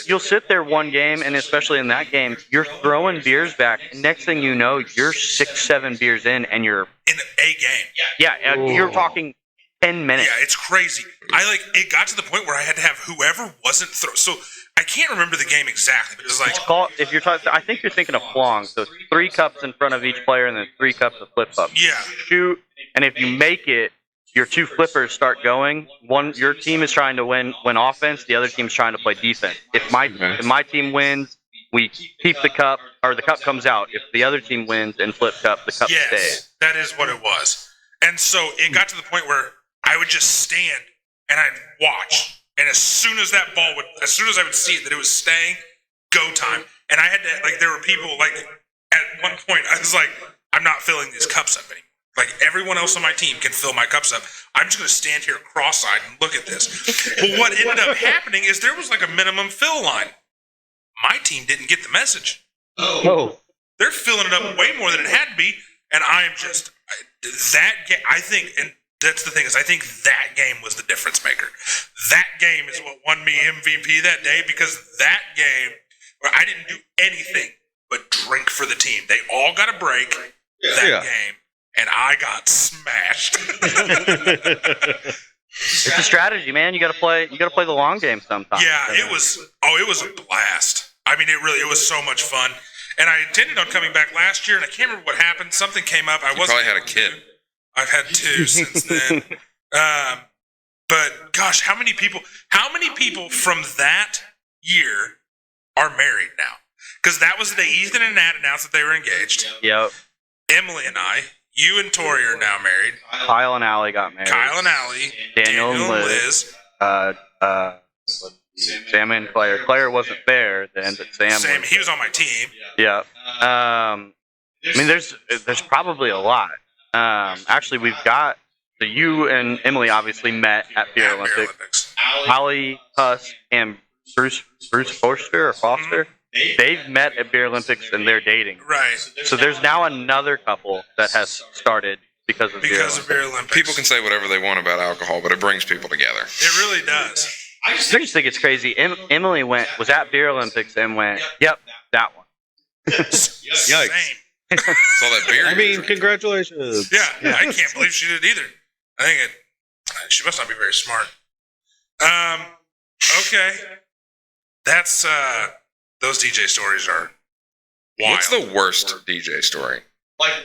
you'll sit there one game, and especially in that game, you're throwing beers back, and next thing you know, you're 6-7 beers in, and you're in a game. Yeah, you're talking 10 minutes. Yeah, it's crazy. It got to the point where I had to have whoever wasn't so I can't remember the game exactly, but it was It's called, if you're talking, I think you're thinking of flong. So 3 cups in front of each player, and then 3 cups of flip up. Yeah. Shoot, and if you make it, your 2 flippers start going. Your team is trying to win offense. The other team's trying to play defense. If my team wins, we keep the cup, or the cup comes out. If the other team wins and flip cup, the cup stays. Yes, that is what it was. And so it got to the point where I would just stand and I'd watch. And as soon as I would see it that it was staying, go time. And I had to, there were people, at one point, I was like, I'm not filling these cups up anymore. Everyone else on my team can fill my cups up. I'm just going to stand here cross-eyed and look at this. But what ended up happening is there was a minimum fill line. My team didn't get the message. Oh. They're filling it up way more than it had to be. And I'm just, I think, and that's the thing, is I think that game was the difference maker. That game is what won me MVP that day, because that game, where I didn't do anything but drink for the team. They all got a break that game, and I got smashed. It's a strategy, man. You got to play the long game sometimes. Yeah, it was a blast. I mean, it was so much fun. And I intended on coming back last year, and I can't remember what happened. Something came up. I You wasn't probably had a able to. kid. I've had 2 since then. But gosh, how many people from that year are married now? Because that was the day Ethan and Nat announced that they were engaged. Yep. Emily and I, you and Tori are now married. Kyle and Allie got married. Kyle and Allie, Daniel and Liz. Sam and Claire. Claire wasn't there then, but Sam was. He was on my team. Yeah. I mean, there's probably a lot. Actually, we've got you and Emily obviously met at Beer At Beer Olympics. Holly, Huss, and Bruce Foster or Foster. They've met at Beer Olympics and they're dating. Right. So there's now another couple that has started because of Beer Olympics. People can say whatever they want about alcohol, but it brings people together. It really does. I just think it's crazy. Emily was at Beer Olympics and went, "Yep, that one." Yikes. Same. So that beer. I mean, congratulations. Yeah, I can't believe she did either. I think she must not be very smart. Okay. That's those DJ stories are wild. What's the worst DJ story?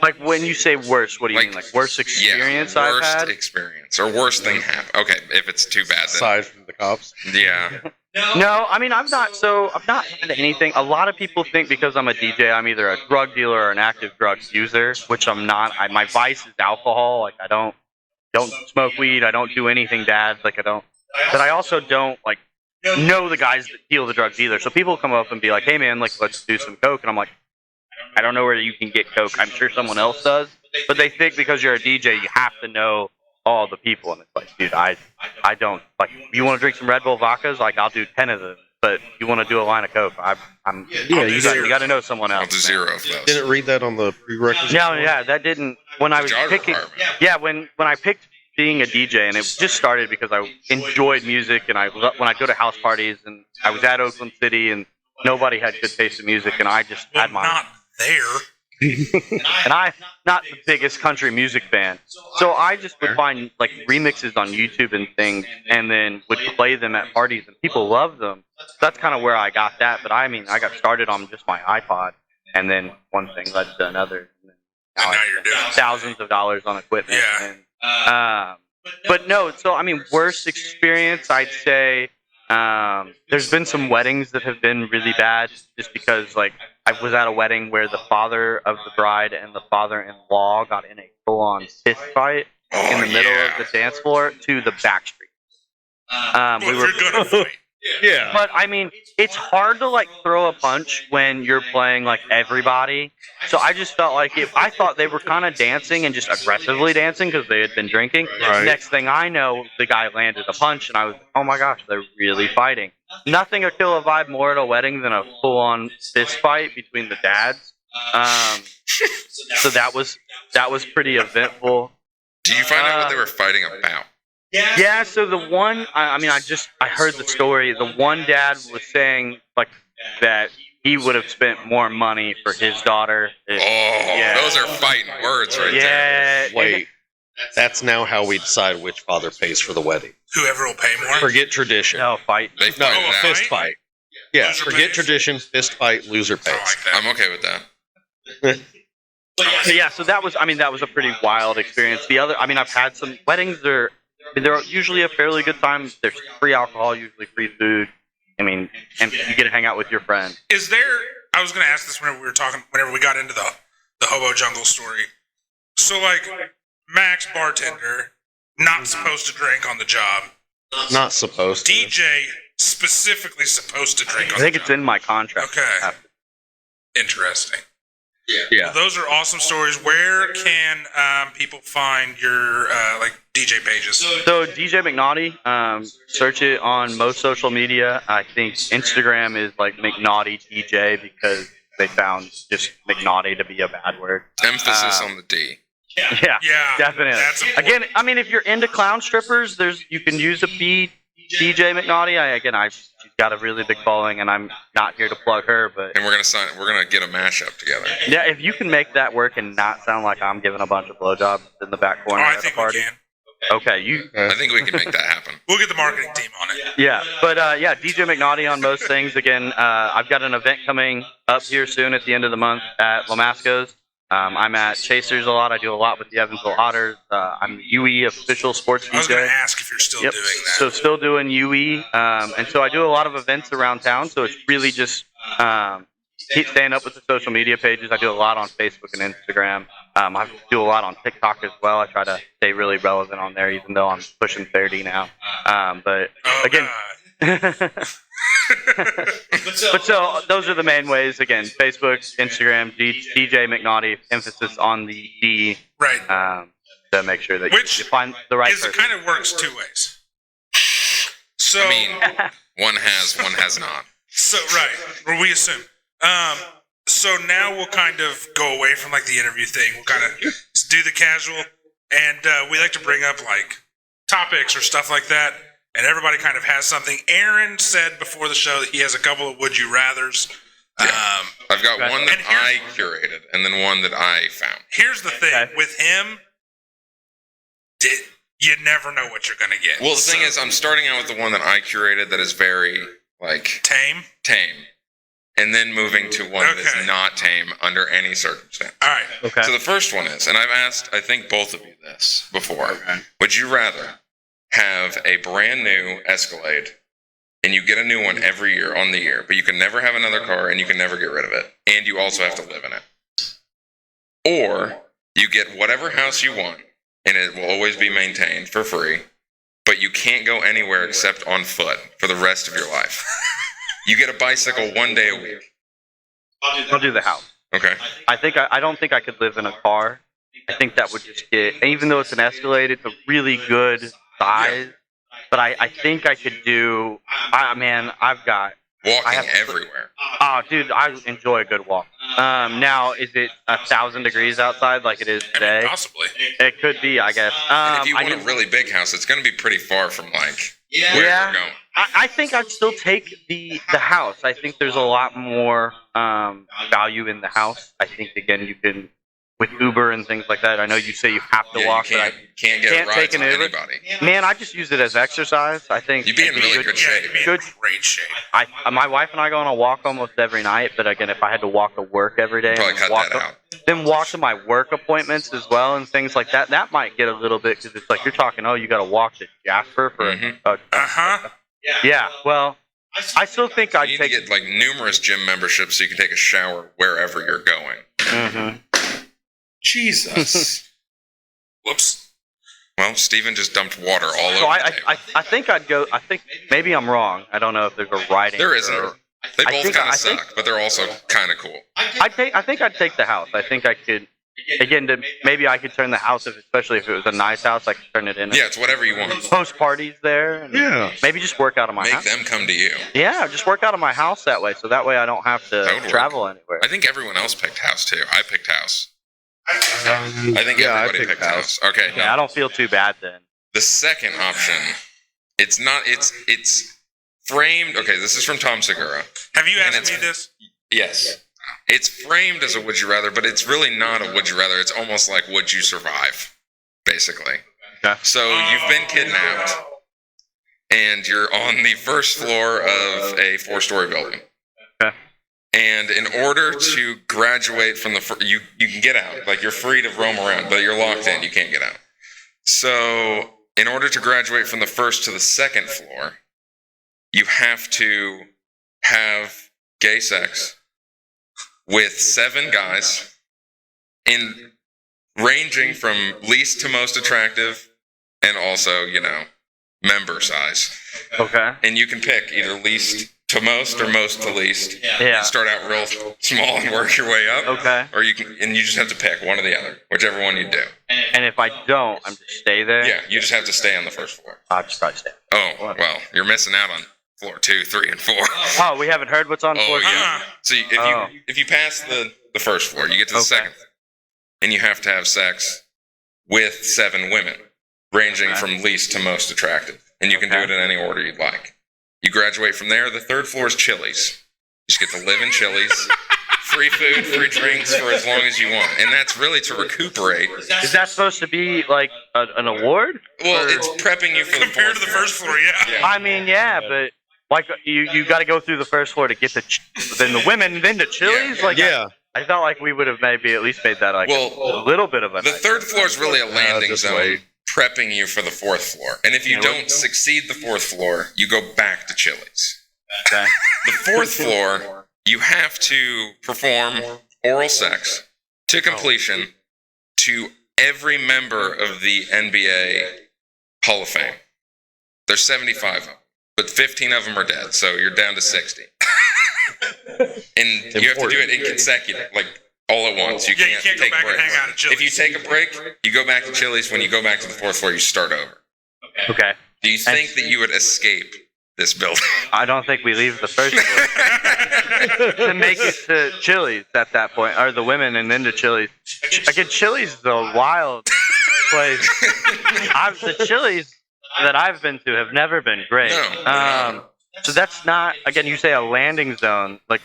Like when you say worst, what do you mean? Like worst experience yeah, I've worst had? experience or worst thing happen. Okay, if it's too bad, then Aside from the cops. yeah. No, I mean I've not had anything. A lot of people think because I'm a DJ, I'm either a drug dealer or an active drug user, which I'm not. My vice is alcohol. Like I don't smoke weed. I don't do anything bad. Like I don't. But I also don't like know the guys that deal the drugs either. So people come up and be like, "Hey man, like let's do some coke," and I'm like, I don't know where you can get coke. I'm sure someone else does. But they think because you're a DJ, you have to know all the people. And it's like, dude, I don't. Like, you want to drink some Red Bull vodkas? Like, I'll do 10 of them. But you want to do a line of coke? You got to know someone else. I'll do 0 of those. Didn't read that on the prerequisite. No, yeah, that didn't. When I was Jar picking, requirement. yeah, when I picked being a DJ, and it just started because I enjoyed music, and when I go to house parties, and I was at Oakland City, and nobody had good taste in music, and I just had my. Not there. And I'm not the biggest country music fan, so I just would find like remixes on YouTube and things, and then would play them at parties, and people love them. So that's kind of where I got that. But I mean, I got started on just my iPod, and then one thing led to another. And And now you're doing thousands of dollars on equipment. Yeah. And, but no, so I mean, worst experience, I'd say. There's been some weddings that have been really bad, just because like I was at a wedding where the father of the bride and the father-in-law got in a full-on fist fight in the middle of the dance floor to the back street. Well, if you're gonna fight. Yeah. But I mean, it's hard to like throw a punch when you're playing like everybody. So I just felt like I thought they were kind of dancing and just aggressively dancing because they had been drinking. Right. Next thing I know, the guy landed a punch, and I was, oh my gosh, they're really fighting. Nothing would kill a vibe more at a wedding than a full-on fist fight between the dads. So that was pretty eventful. Do you find out what they were fighting about? Yeah, so the one, I heard the story. The one dad was saying like that he would have spent more money for his daughter. Those are fighting words right there. Yeah. Wait. That's now how we decide which father pays for the wedding. Whoever will pay more. Forget tradition. No, fight. They No, fight a now. fist fight. Yeah, Loser forget pays? tradition, fist fight, loser I pays. like that. I'm okay with that. So yeah, so that was a pretty wild experience. The other, I've had some weddings. They're usually a fairly good time. There's free alcohol, usually free food. And you get to hang out with your friends. Is there? I was going to ask this whenever we got into the hobo jungle story. So like Max bartender, not supposed to drink on the job. Not supposed to. DJ specifically supposed to drink I on think the it's job. in my contract. Okay. Interesting. Yeah. Well, those are awesome stories. Where can people find your like DJ pages? So DJ McNaughty, search it on most social media. I think Instagram is like McNaughty DJ because they found just McNaughty to be a bad word. Emphasis on the D. Yeah, Yeah, definitely. that's important. Again, if you're into clown strippers, you can use a P DJ McNaughty. She's got a really big following, and I'm not here to plug her, but And we're gonna get a mashup together. yeah, if you can make that work and not sound like I'm giving a bunch of blowjobs in the back Oh, corner I at a think we party. can. Okay, you. I think we can make that happen. We'll get the marketing team on it. Yeah, but yeah, DJ McNaughty on most things. Again, I've got an event coming up here soon at the end of the month at Lamasco's. I'm at Chasers a lot. I do a lot with the Evansville Otters. I'm UE official sports DJ. I was going to ask if you're still doing that. So still doing UE, and so I do a lot of events around town. So it's really just keep staying up with the social media pages. I do a lot on Facebook and Instagram. I do a lot on TikTok as well. I try to stay really relevant on there, even though I'm pushing 30 now. But again. But so those are the main ways. Again, Facebook, Instagram, DJ McNaughty, emphasis on the D, right? To make sure that you find the right person. It kind of works two ways. So I mean, one has not. So right, or we assume. So now we'll kind of go away from like the interview thing. We'll kind of do the casual, and we like to bring up like topics or stuff like that. And everybody kind of has something. Aaron said before the show that he has a couple of would you rathers. Yeah. I've got one that I curated and then one that I found. Here's the thing with him, you never know what you're going to get. Well, the thing is, I'm starting out with the one that I curated that is very like tame, and then moving to one that is not tame under any circumstance. All right. Okay. So the first one is, and I've asked, I think both of you this before. Okay. Would you rather have a brand new Escalade, and you get a new one every year on the year, but you can never have another car, and you can never get rid of it, and you also have to live in it? Or you get whatever house you want, and it will always be maintained for free, but you can't go anywhere except on foot for the rest of your life. You get a bicycle 1 day a week. I'll do the house. Okay. I don't think I could live in a car. I think that would just get, even though it's an Escalade, it's a really good size, but I think I could do. I've got walking everywhere. Oh, dude, I enjoy a good walk. Now, is it 1,000 degrees outside like it is today? Possibly. It could be, I guess. And if you want a really big house, it's going to be pretty far from like where you're going. I think I'd still take the house. I think there's a lot more value in the house. I think again you can. With Uber and things like that, I know you say you have to walk, but you can't get rides with anybody. Man, I just use it as exercise. I think you'd be in really good shape. Great shape. My wife and I go on a walk almost every night, but again, if I had to walk to work every day, then walk to my work appointments as well and things like that, that might get a little bit because it's like you're talking. Oh, you got to walk to Jasper for. Yeah. Well, I still think I'd take. You need to get like numerous gym memberships so you can take a shower wherever you're going. Mm-hmm. Jesus. Whoops. Well, Steven just dumped water all over the table. I think I'd go. I think maybe I'm wrong. I don't know if there's a riding. There isn't. They both kind of suck, but they're also kind of cool. I think I'd take the house. I think I could. Again, maybe I could turn the house, especially if it was a nice house, I could turn it in. Yeah, it's whatever you want. Host parties there. And maybe just work out of my house. Make them come to you. Yeah, just work out of my house that way, so that way I don't have to travel anywhere. I think everyone else picked house too. I picked house. I think everybody picked house. Okay. Yeah, I don't feel too bad then. The second option, it's framed. Okay, this is from Tom Segura. Have you asked me this? Yes. It's framed as a would you rather, but it's really not a would you rather. It's almost like would you survive, basically. Okay. So you've been kidnapped, and you're on the first floor of a 4-story building. Okay. And in order to graduate from you can get out. Like, you're free to roam around, but you're locked in. You can't get out. So in order to graduate from the first to the second floor, you have to have gay sex with 7 guys, ranging from least to most attractive, and also, member size. Okay. And you can pick either least to most or most to least. Yeah. You start out real small and work your way up. Okay. Or you just have to pick one or the other, whichever one you do. And if I don't, I'm just stay there? Yeah, you just have to stay on the first floor. I'll just probably stay. Oh, well, you're missing out on floor 2, 3, and 4. Oh, we haven't heard what's on floor 2? Yeah. So if you pass the first floor, you get to the second floor, and you have to have sex with 7 women, ranging from least to most attractive. And you can do it in any order you'd like. You graduate from there. The third floor is Chili's. You just get to live in Chili's free food, free drinks for as long as you want, and that's really to recuperate. Is that supposed to be like an award? Well, Or- it's prepping you for Compared to the floor. first floor, yeah. I mean, yeah, but like you got to go through the first floor to get to then the women, then to Chili's. Yeah. Like Yeah. I felt like we would have maybe at least made that like Well, a little bit of a. The third floor is really a landing just zone, wait. prepping you for the fourth floor. And if you Yeah, don't succeed the fourth floor, you go back to Chili's. Okay. The fourth floor, you have to perform oral sex to completion to every member of the NBA Hall of Fame. There's 75 of them, but 15 of them are dead, so you're down to 60. And you have to do it in consecutive, like all at once. You Yeah, you can't can't go take back and breaks. hang out at Chili's. If you take a break, you go back to Chili's. When you go back to the fourth floor, you start over. Okay. Do you think that you would escape this building? I don't think we leave the first floor to make it to Chili's at that point, or the women, and then to Chili's. Again, Chili's is a wild place. The Chili's that I've been to have never been great. No. So that's not, again, you say a landing zone. Like,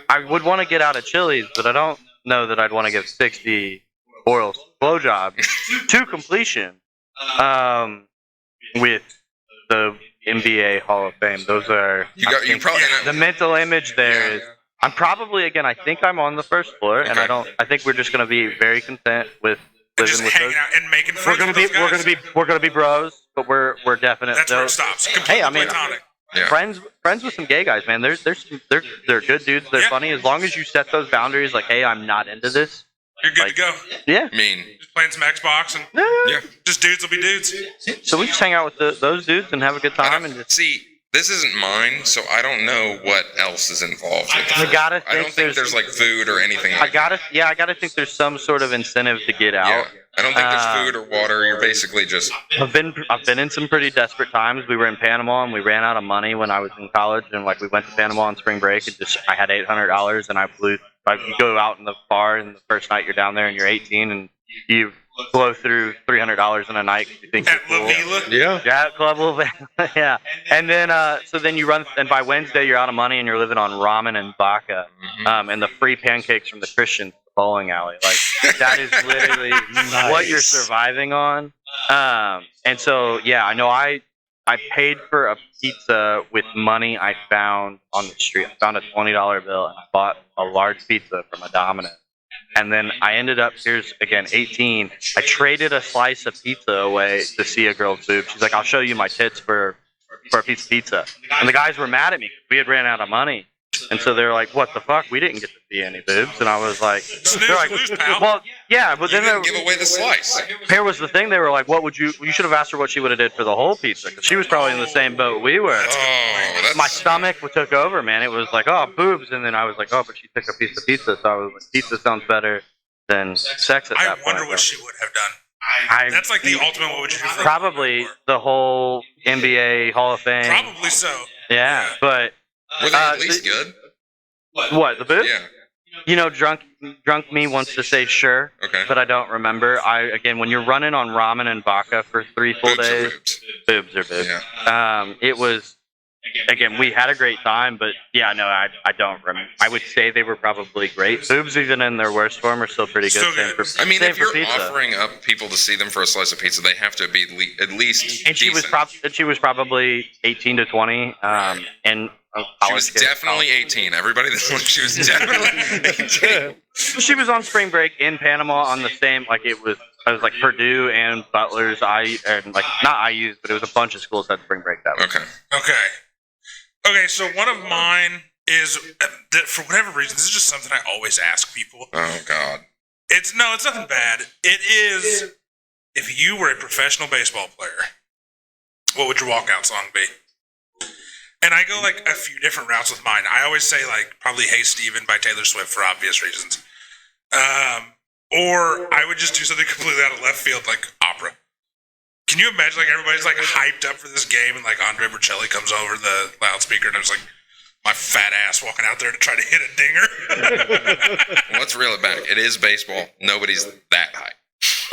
I would want to get out of Chili's, but I don't know that I'd want to give 60 oral blowjobs to completion with the NBA Hall of Fame. Those are You probably the mental image there is. I'm probably, again, I think I'm on the first floor, and Okay. I think we're just going to be very content with And living just with hanging those. out and making We're friends gonna with be those guys. we're gonna be bros, but we're definite. That's where it those- stops. Completely Hey, I mean, platonic. Yeah. friends with some gay guys, man. They're good dudes. They're Yeah. funny as long as you set those boundaries. Like, hey, I'm not into this. You're good like- to go. Yeah. I mean, Just playing some Xbox and yeah. just dudes will be dudes. So we just hang out with those dudes and have a good I time don't, and just. see, this isn't mine, so I don't know what else is involved with I it. gotta I don't think there's like food or anything I like that. gotta think there's some sort of incentive to get Yeah. out. I don't think there's food or water. You're basically just I've been in some pretty desperate times. We were in Panama and we ran out of money when I was in college, and like we went to Panama on spring break and I had $800 and I flew. Like, you go out in the bar and the first night you're down there and you're 18 and you blow through $300 in a night 'cause you think At you're La cool. Vila. Yeah. Yeah, at Club Lavelle. Yeah, and then so then you run, and by Wednesday you're out of money and you're living on ramen and vodka, and the free pancakes from the Christian bowling alley. Like, that is literally what you're surviving on. And so yeah, I know I paid for a pizza with money I found on the street. I found a $20 bill and I bought a large pizza from a Domino's. And then I ended up, here's again, 18. I traded a slice of pizza away to see a girl's boob. She's like, I'll show you my tits for a piece of pizza. And the guys were mad at me because we had ran out of money. And so they're like, what the fuck? We didn't get to see any boobs. And I was like, they're like, Snooze, lose, pal. well, yeah, but you then didn't give away the slice. here was the thing. They were like, what would you should have asked her what she would have did for the whole pizza. Because she was probably in the same boat we were. Oh, that's My stomach took over, man. It was like, oh, boobs. And then I was like, oh, but she took a piece of pizza. So I was like, pizza sounds better than sex at I that wonder point. what she would have done. That's like the ultimate. What would you do for Probably the whole NBA Hall of Fame. Probably so. Yeah, but were they at least good? what, the boobs? Yeah. You know, drunk me wants to say sure, Okay. but I don't remember. Again, when you're running on ramen and vodka for 3 full Boobs are days, boobs. boobs are boobs. Yeah. It was, again, we had a great time, but yeah, no, I don't remember. I would say they were probably great. Boobs, even in their worst form, are still pretty good. Still Same good. for- I mean, same if for you're pizza. offering up people to see them for a slice of pizza, they have to be at least And she was decent. probably 18 to 20, and She was definitely 18. Everybody that looked, she was definitely 18. She was on spring break in Panama on the same, like it was like Purdue and Butler's, and like not IU's, but it was a bunch of schools had spring break that week. Okay. Okay, so one of mine is that for whatever reason, this is just something I always ask people. Oh, God. It's nothing bad. It is, if you were a professional baseball player, what would your walkout song be? And I go like a few different routes with mine. I always say like probably "Hey Steven" by Taylor Swift for obvious reasons. Or I would just do something completely out of left field, like opera. Can you imagine like everybody's like hyped up for this game and like Andre Bocelli comes over the loudspeaker and there's like my fat ass walking out there to try to hit a dinger? Well, let's reel it back. It is baseball. Nobody's that hype.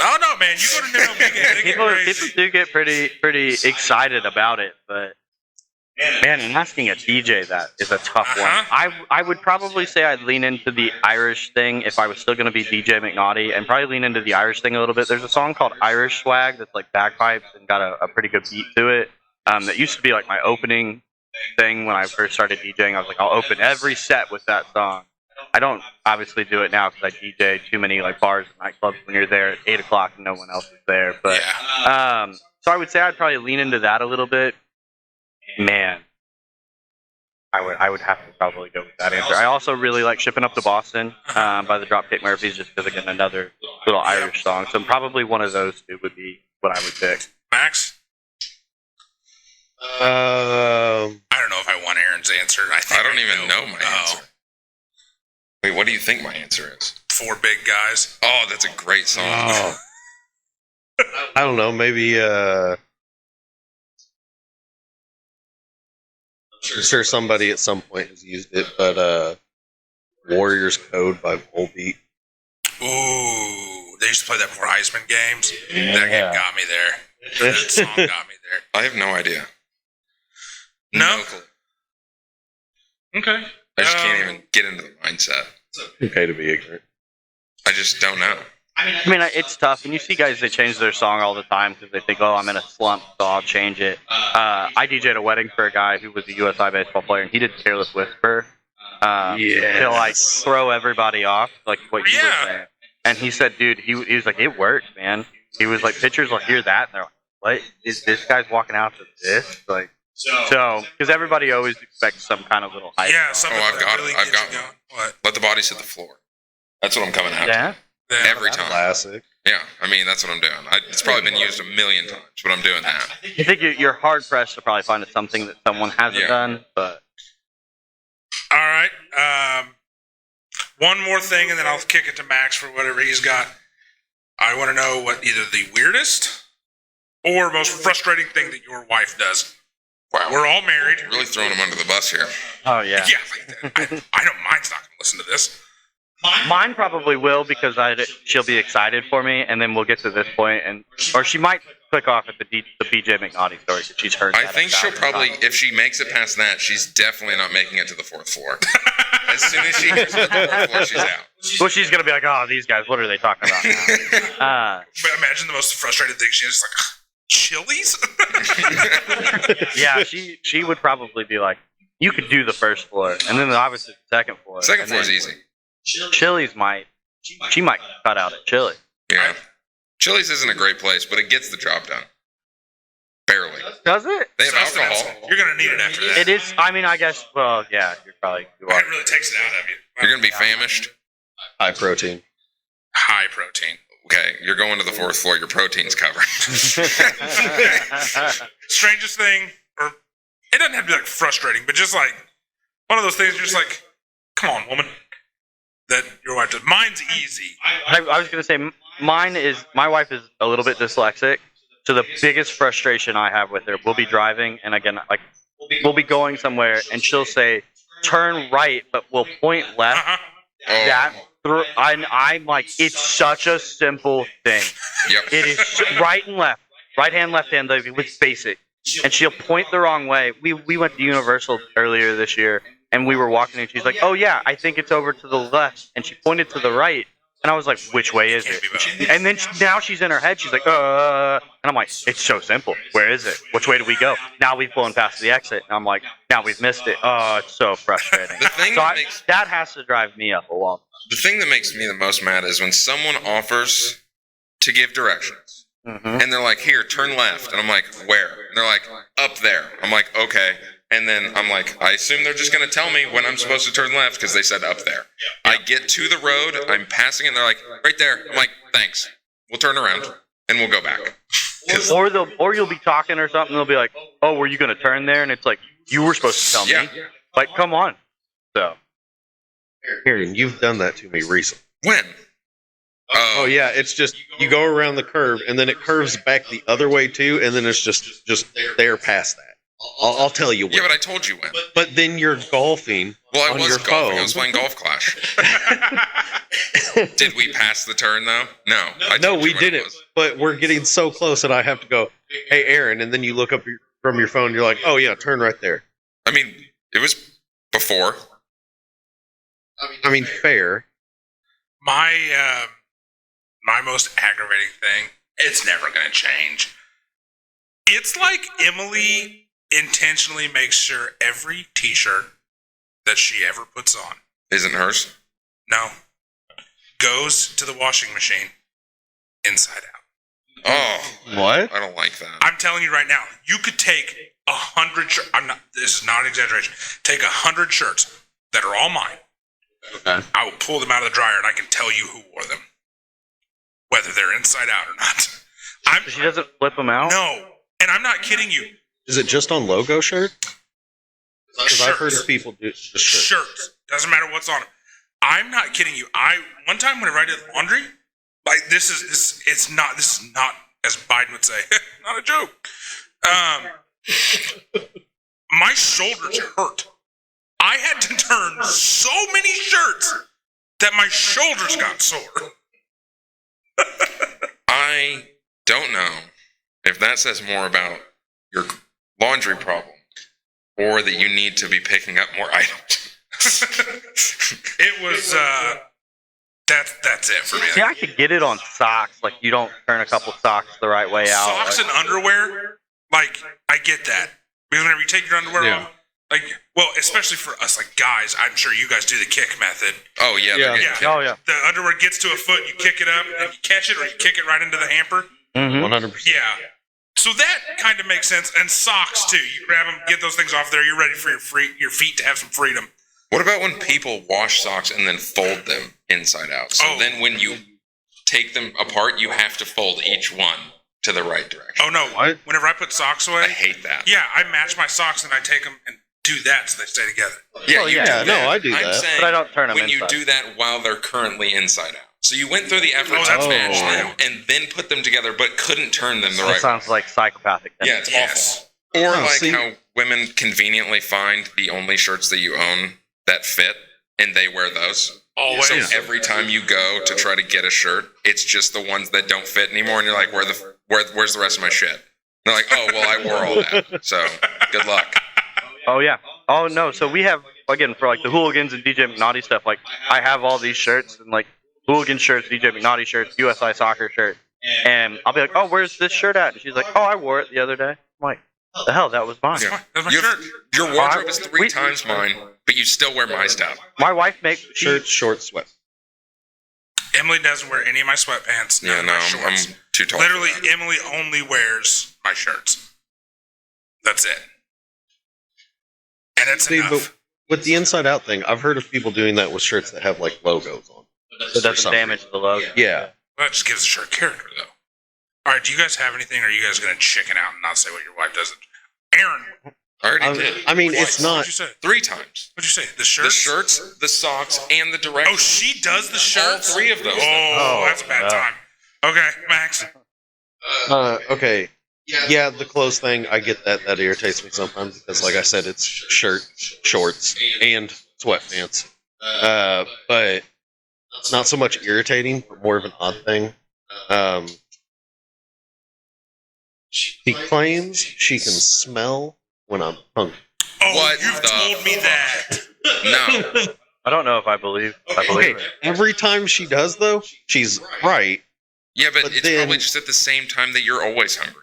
Oh no, man! You go to an MLB game, they get People crazy. do get pretty excited about it, but Man, and asking a DJ that is a tough one. I would probably say I'd lean into the Irish thing if I was still going to be DJ McNaughty, and probably lean into the Irish thing a little bit. There's a song called Irish Swag that's like bagpipes and got a pretty good beat to it. That used to be like my opening thing when I first started DJing. I was like, I'll open every set with that song. I don't obviously do it now because I DJ too many like bars and nightclubs when you're there at 8 o'clock and no one else is there. But so I would say I'd probably lean into that a little bit. Man, I would have to probably go with that answer. I also really like Shipping Up to Boston by the Dropkick Murphys, just because, again, another little Irish song. So probably one of those two would be what I would pick. Max? I don't know if I want Aaron's answer. I don't even know my answer. Wait, what do you think my answer is? 4 Big Guys. Oh, that's a great song. Oh. I don't know. Maybe. I'm sure somebody at some point has used it, but Warriors Code by Volbeat. Ooh, they used to play that before Heisman games. That game got me there. That song got me there. I have no idea. No? clue. Okay. I just can't even get into the mindset. It's okay to be ignorant. I just don't know. I mean, it's tough, and you see guys, they change their song all the time because they think, oh, I'm in a slump, so I'll change it. I DJ'd a wedding for a guy who was a USI baseball player, and he did Careless Whisper to, like, throw everybody off, like what you were saying. And he said, dude, he was like, it worked, man. He was like, pitchers will hear that, and they're like, what? Is this guy's walking out to this? Like, so, because everybody always expects some kind of little hype. Yeah, something I've got really I've got going. What? Let the Bodies hit the floor. That's what I'm coming out. Yeah? Every time. Classic. Yeah, I mean, that's what I'm doing. It's probably been used a million times, but I'm doing that. I think you're hard pressed to probably find something that someone hasn't done, but. All right. One more thing, and then I'll kick it to Max for whatever he's got. I want to know what either the weirdest or most frustrating thing that your wife does. Wow. We're all married. Really throwing them under the bus here. Oh, yeah. Yeah, I know mine's not going to listen to this. Mine probably will because she'll be excited for me, and then we'll get to this point, or she might click off at the BJ McNaughty story because she's heard. I think she'll probably, if she makes it past that, she's definitely not making it to the 4th floor. As soon as she hears the 4th floor, she's out. Well, she's gonna be like, "Oh, these guys, what are they talking about now?" But imagine the most frustrated thing she is like, Chili's? Yeah, she would probably be like, "You could do the 1st floor, and then obviously the 2nd floor. Second floor is easy. Chili's she might cut out at Chili. Yeah. Chili's isn't a great place, but it gets the job done. Barely. Does it? They have alcohol. You're going to need it after that. It is. I mean, I guess. Well, yeah, you are. It really takes it out of you. You're going to be famished. High protein. High protein. Okay, you're going to the 4th floor. Your protein's covered. Strangest thing, or it doesn't have to be like frustrating, but just like one of those things. You're just like, come on, woman. That your wife does. Mine's easy. I was going to say, my wife is a little bit dyslexic, so the biggest frustration I have with her, we'll be driving, and again, like, we'll be going somewhere, and she'll say, turn right, but we'll point left. I'm like, it's such a simple thing. Yep. It is right and left. Right hand, left hand, it's basic. And she'll point the wrong way. We went to Universal earlier this year, and we were walking, and she's like, oh, yeah, I think it's over to the left. And she pointed to the right. And I was like, which way is it? And then now she's in her head. She's like, And I'm like, it's so simple. Where is it? Which way do we go? Now we've flown past the exit. And I'm like, now we've missed it. Oh, it's so frustrating. That has to drive me up a wall. The thing that makes me the most mad is when someone offers to give directions. Mm-hmm. And they're like, here, turn left. And I'm like, where? And they're like, up there. I'm like, okay. And then I'm like, I assume they're just going to tell me when I'm supposed to turn left because they said up there. I get to the road, I'm passing it, and they're like, right there. I'm like, thanks. We'll turn around, and we'll go back. Or you'll be talking or something, and they'll be like, oh, were you going to turn there? And it's like, you were supposed to tell me. Like, come on. So. Aaron, you've done that to me recently. When? Oh yeah, it's just you go around the curve and then it curves back the other way too, and then it's just there past that. I'll tell you when. Yeah, but I told you when. But then you're golfing. Well, on I was your golfing. phone. I was playing Golf Clash. Did we pass the turn though? No, we didn't. But we're getting so close, and I have to go, "Hey, Aaron," and then you look up from your phone. You're like, oh yeah, turn right there. I mean, it was before. I mean, fair. My most aggravating thing, it's never going to change. It's like Emily intentionally makes sure every t-shirt that she ever puts on Isn't hers? no goes to the washing machine inside out. Oh, What? I don't like that. I'm telling you right now, you could take 100 shirts. This is not an exaggeration. Take 100 shirts that are all mine. Okay. I will pull them out of the dryer and I can tell you who wore them, whether they're inside out or not. She doesn't flip them out? No, and I'm not kidding you. Is it just on logo shirt? Because I've heard Shirts. of people do just shirts. Shirts. Doesn't matter what's on them. I'm not kidding you. One time whenever I did laundry, like this is not as Biden would say, not a joke. My shoulders hurt. I had to turn so many shirts that my shoulders got sore. I don't know if that says more about your laundry problem or that you need to be picking up more items. It was that's it for me. See, I could get it on socks. Like, you don't turn a couple socks the right way out. Socks like, and underwear, like I get that. Because whenever you take your underwear Yeah. off, like, well, especially for us, like guys, I'm sure you guys do the kick method. Oh, yeah. Yeah. Yeah. Oh, yeah. The underwear gets to a foot, you kick it up, and you catch it, or you kick it right into the hamper. Mm-hmm. 100%. Yeah. So that kind of makes sense. And socks too. You grab them, get those things off there. You're ready for your feet to have some freedom. What about when people wash socks and then fold them inside out? So Oh. then when you take them apart, you have to fold each one to the right direction. Oh no! What? Whenever I put socks I away, hate that. yeah, I match my socks and I take them and do that so they stay together. Yeah, Well, you yeah. do Yeah, that. no, I do I'm that. saying But I don't turn 'em when you inside. do that while they're currently inside out. So you went through the effort Oh, to that's match bad. them and then put them together, but couldn't turn them the That right way. sounds like psychopathic. Yeah, it's Yes. awful. Or No, like see- how women conveniently find the only shirts that you own that fit, and they wear those. Always. So every time you go to try to get a shirt, it's just the ones that don't fit anymore, and you're like, where's the rest of my shit? And they're like, oh, well, I wore all that, so good luck. Oh, yeah. Oh, no. So we have, again, for like the Hooligans and DJ McNaughty stuff, like, I have all these shirts and like Hooligan shirts, DJ McNaughty shirts, USI soccer shirt. And I'll be like, oh, where's this shirt at? And she's like, oh, I wore it the other day. I'm like, the hell, that was mine. Yeah. That's my You have- shirt. your wardrobe is three We- times mine, but you still wear my stuff. My wife makes Shirts, shorts, sweat. Emily doesn't wear any of my sweatpants. None Yeah, of no, my I'm shorts. too tall. Literally, for that. Emily only wears my shirts. That's it. And it's See, enough. but with the inside out thing, I've heard of people doing that with shirts that have like logos on. it doesn't damage the logo. Yeah. Well, that just gives the shirt character, though. All right, do you guys have anything, or are you guys going to chicken out and not say what your wife doesn't? Aaron, I already did. I mean, twice. it's not. What'd you say? 3 times. What'd you say? The shirts? The shirts, the socks, and the direction. Oh, she does the shirts? All 3 of those. Oh, that's a bad no. time. Okay, Max. Okay. Yeah, the clothes thing, I get that. That irritates me sometimes because, like I said, it's shirt, shorts, and sweatpants. But not so much irritating, but more of an odd thing. She claims she can smell when I'm hungry. Oh, What you've the told me that. No. I don't know if I believe Okay, it. every time she does, though, she's right. Yeah, but, But it's then- probably just at the same time that you're always hungry.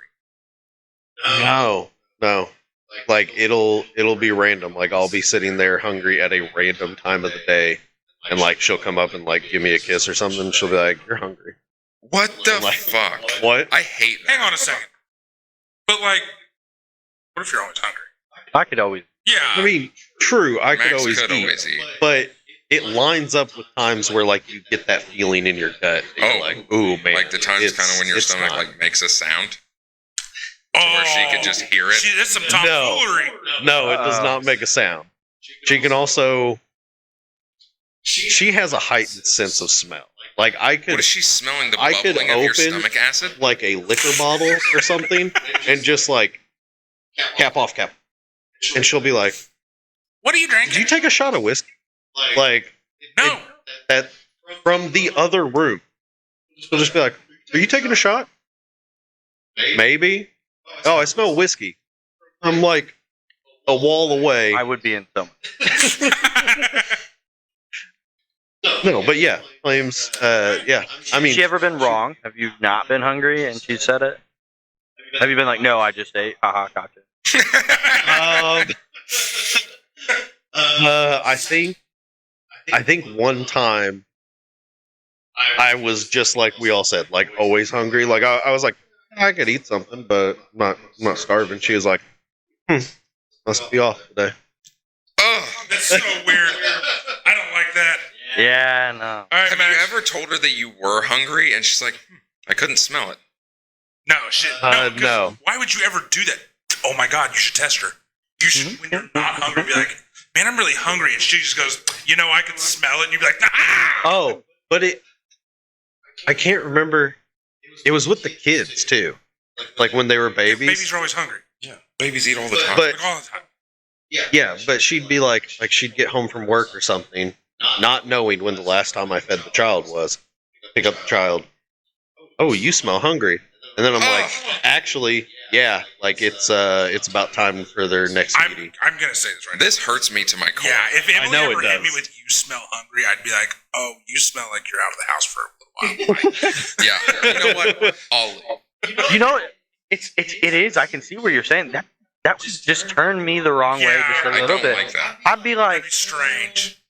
No. Like it'll be random. Like I'll be sitting there hungry at a random time of the day, and like she'll come up and like give me a kiss or something. And she'll be like, "You're hungry." What the Like- fuck? What? I hate that. Hang on a second. But, like, what if you're always hungry? I could always. Yeah. I mean, true. I could Max always could eat, always eat. but it lines up with times where like you get that feeling in your gut. That you're Oh. like, "Ooh, man!" Like the times it's- kind of when your it's stomach time." like makes a sound. Oh, where she could just hear it? That's some tomfoolery. No, it does Uh-oh. not make a sound. She can also. She has a heightened sense of smell. Like I What could is she smelling? The I could bubbling of your open- stomach acid? like a liquor bottle or something, and just like cap off, cap, and she'll be like, What are you "Did drinking? you take a shot of whiskey?" Like No. that from the other room. She'll just be like, "Are you taking a shot?" Maybe. Oh, I smell whiskey. I'm like a wall away. I would be in so much. No, but yeah, Flames. Yeah, I mean, Has she ever been wrong? Have you not been hungry and she said it? Have you been like, no, I just ate? Haha, gotcha. I think one time I was just like we all said, like always hungry. Like I was like, I could eat something, but I'm not starving. She was like, must be off today. Oh, That's so weird. I don't like that. Yeah, no. All right, have Max. you ever told her that you were hungry and she's like, I couldn't smell it? No, shit. No. Why would you ever do that? Oh my God, you should test her. You should, when you're not hungry, be like, man, I'm really hungry. And she just goes, I can smell it. And you'd be like, ah! Oh, but I can't remember. It was with the kids too, like when they were babies. Babies are always hungry. Yeah, babies eat all the time. But Like all the time. yeah, but she'd be like she'd get home from work or something, not knowing when the last time I fed the child was. Pick up the child. Oh, you smell hungry. And then I'm like, actually, yeah, like it's about time for their next meeting. I'm gonna say this right now. This hurts me to my core. Yeah, if Emily know ever it hit me does. with "you smell hungry," I'd be like, "Oh, you smell like you're out of the house for a little while." Yeah, you know what? I'll leave. You know, it is. I can see where you're saying that. That would just turn me the wrong way Yeah, just a I little don't bit. like that. I'd be like, That'd be strange.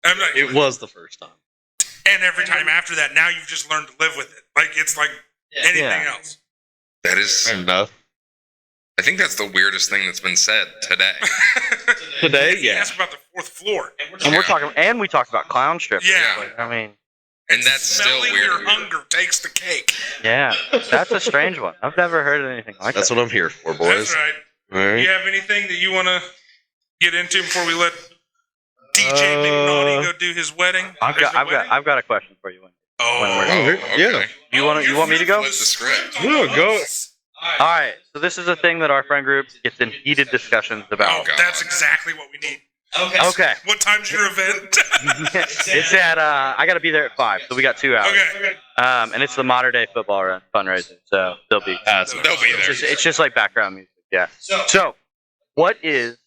I'm like, It was the first time. and every time after that, now you've just learned to live with it. Like it's like anything Yeah. else. That is, Enough. I think that's the weirdest thing that's been said today. Today, He yeah. asked about the fourth floor. and we're talking, and we talked about clown strippers. Yeah. Like, I mean, And that's still Smelling weird. your hunger takes the cake. yeah, that's a strange one. I've never heard anything like That's that. what I'm here for, That's boys. right. All right. You have anything that you want to get into before we let DJ McNaughty go do his wedding? I've got a question for you. Oh, Oh, Yeah. okay. You want me to go? Flip the script. Yeah, go. All right. So this is a thing that our friend group gets in heated discussions Oh, about. God. that's exactly what we need. Okay. What time's your event? It's at I got to be there at 5, so we got 2 hours. Okay. And it's the modern day football run fundraiser, so they'll be. They'll be there. It's just like background music. Yeah. So, what is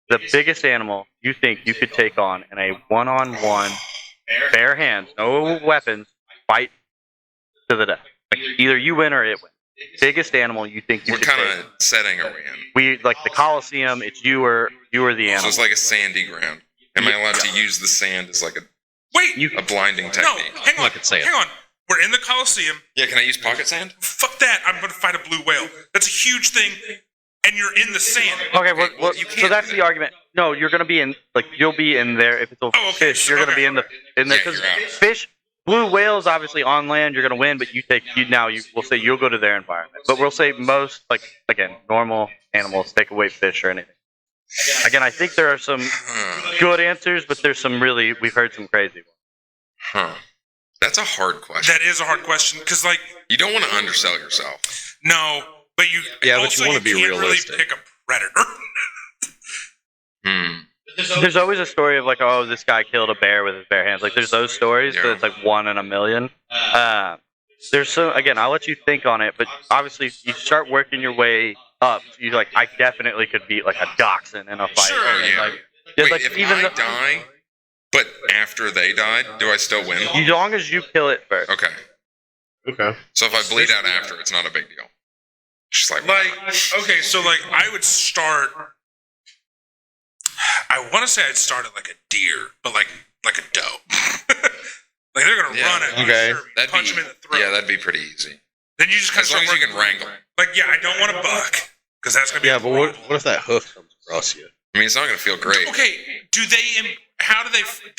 the biggest animal you think you could take on in a one-on-one, bare hands, no weapons, fight to the death? Like, either you win or it wins. Biggest animal you think you What could kind take? of setting are we in? We like the Coliseum. It's you or the So animal. it's like a sandy ground. Am I allowed to use the sand as like Wait. a blinding No, technique? hang on. Look at sand. Hang on. We're in the Coliseum. Yeah, can I use pocket sand? Fuck that. I'm going to fight a blue whale. That's a huge thing. And you're in the sand. Okay, well, you so can't that's do the argument. No, you're gonna be in you'll be in there if it's a Oh, okay. fish. You're gonna Okay. be in there Yeah, because you're out. fish, blue whales, obviously on land you're gonna win, but we'll say you'll go to their environment. But we'll say most normal animals take away fish or anything. Again, I think there are some good answers, but there's some we've heard some crazy ones. Huh. That's a hard question. That is a hard question because, like, You don't want to undersell yourself. no, but you Yeah, but also you wanna be can't realistic. really pick a predator. There's always a story of like, oh, this guy killed a bear with his bare hands. Like, there's those stories, but Yeah. it's like 1 in a million. There's so again, I'll let you think on it, but obviously, if you start working your way up, you like, I definitely could beat like a dachshund in a fight. Sure, And, yeah. like, just, Wait, like, if even I though- die, but after they died, do I still win? as long as you kill it first. Okay. Okay. So if I bleed out after, it's not a big deal. Just like, Okay, so like I would start. I want to say I'd start at like a deer, but like a doe. Like they're gonna Yeah. run at you, Okay. serve you, punch them in the throat. yeah, that'd be pretty easy. Then you just kind As of long as you can wrangle. Like, yeah, I don't want a buck because that's gonna be Yeah, a but what problem. if that hoof comes across you? I mean, it's not going to feel great. Okay, how do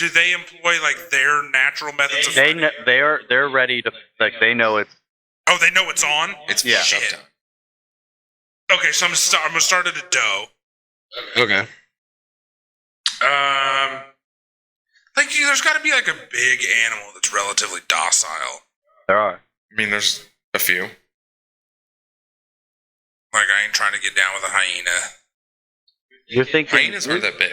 they employ like their natural methods of They kn- they're ready to like they know it's Oh, they know it's on? It's Yeah. push-up Shit. time. Okay, so I'm gonna start at a doe. Okay. Like there's got to be like a big animal that's relatively docile. there are. I mean, there's a few. Like I ain't trying to get down with a hyena. You're thinking Hyenas aren't that big.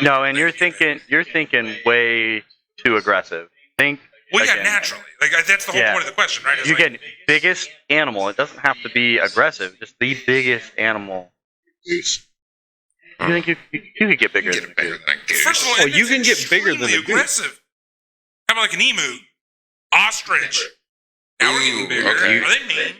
no, and you're thinking way too aggressive. Think Well, yeah, again, naturally. Like that's the whole Yeah. point of the question, right? It's You like, get biggest animal. It doesn't have to be aggressive. Just the biggest animal You think you could get bigger Get than a bigger goose? than a goose. First of all, Oh, and you it's can get bigger than a extremely goose. aggressive. How about like an emu? Ostrich. Now we're getting Ooh, bigger. okay. Are they mean?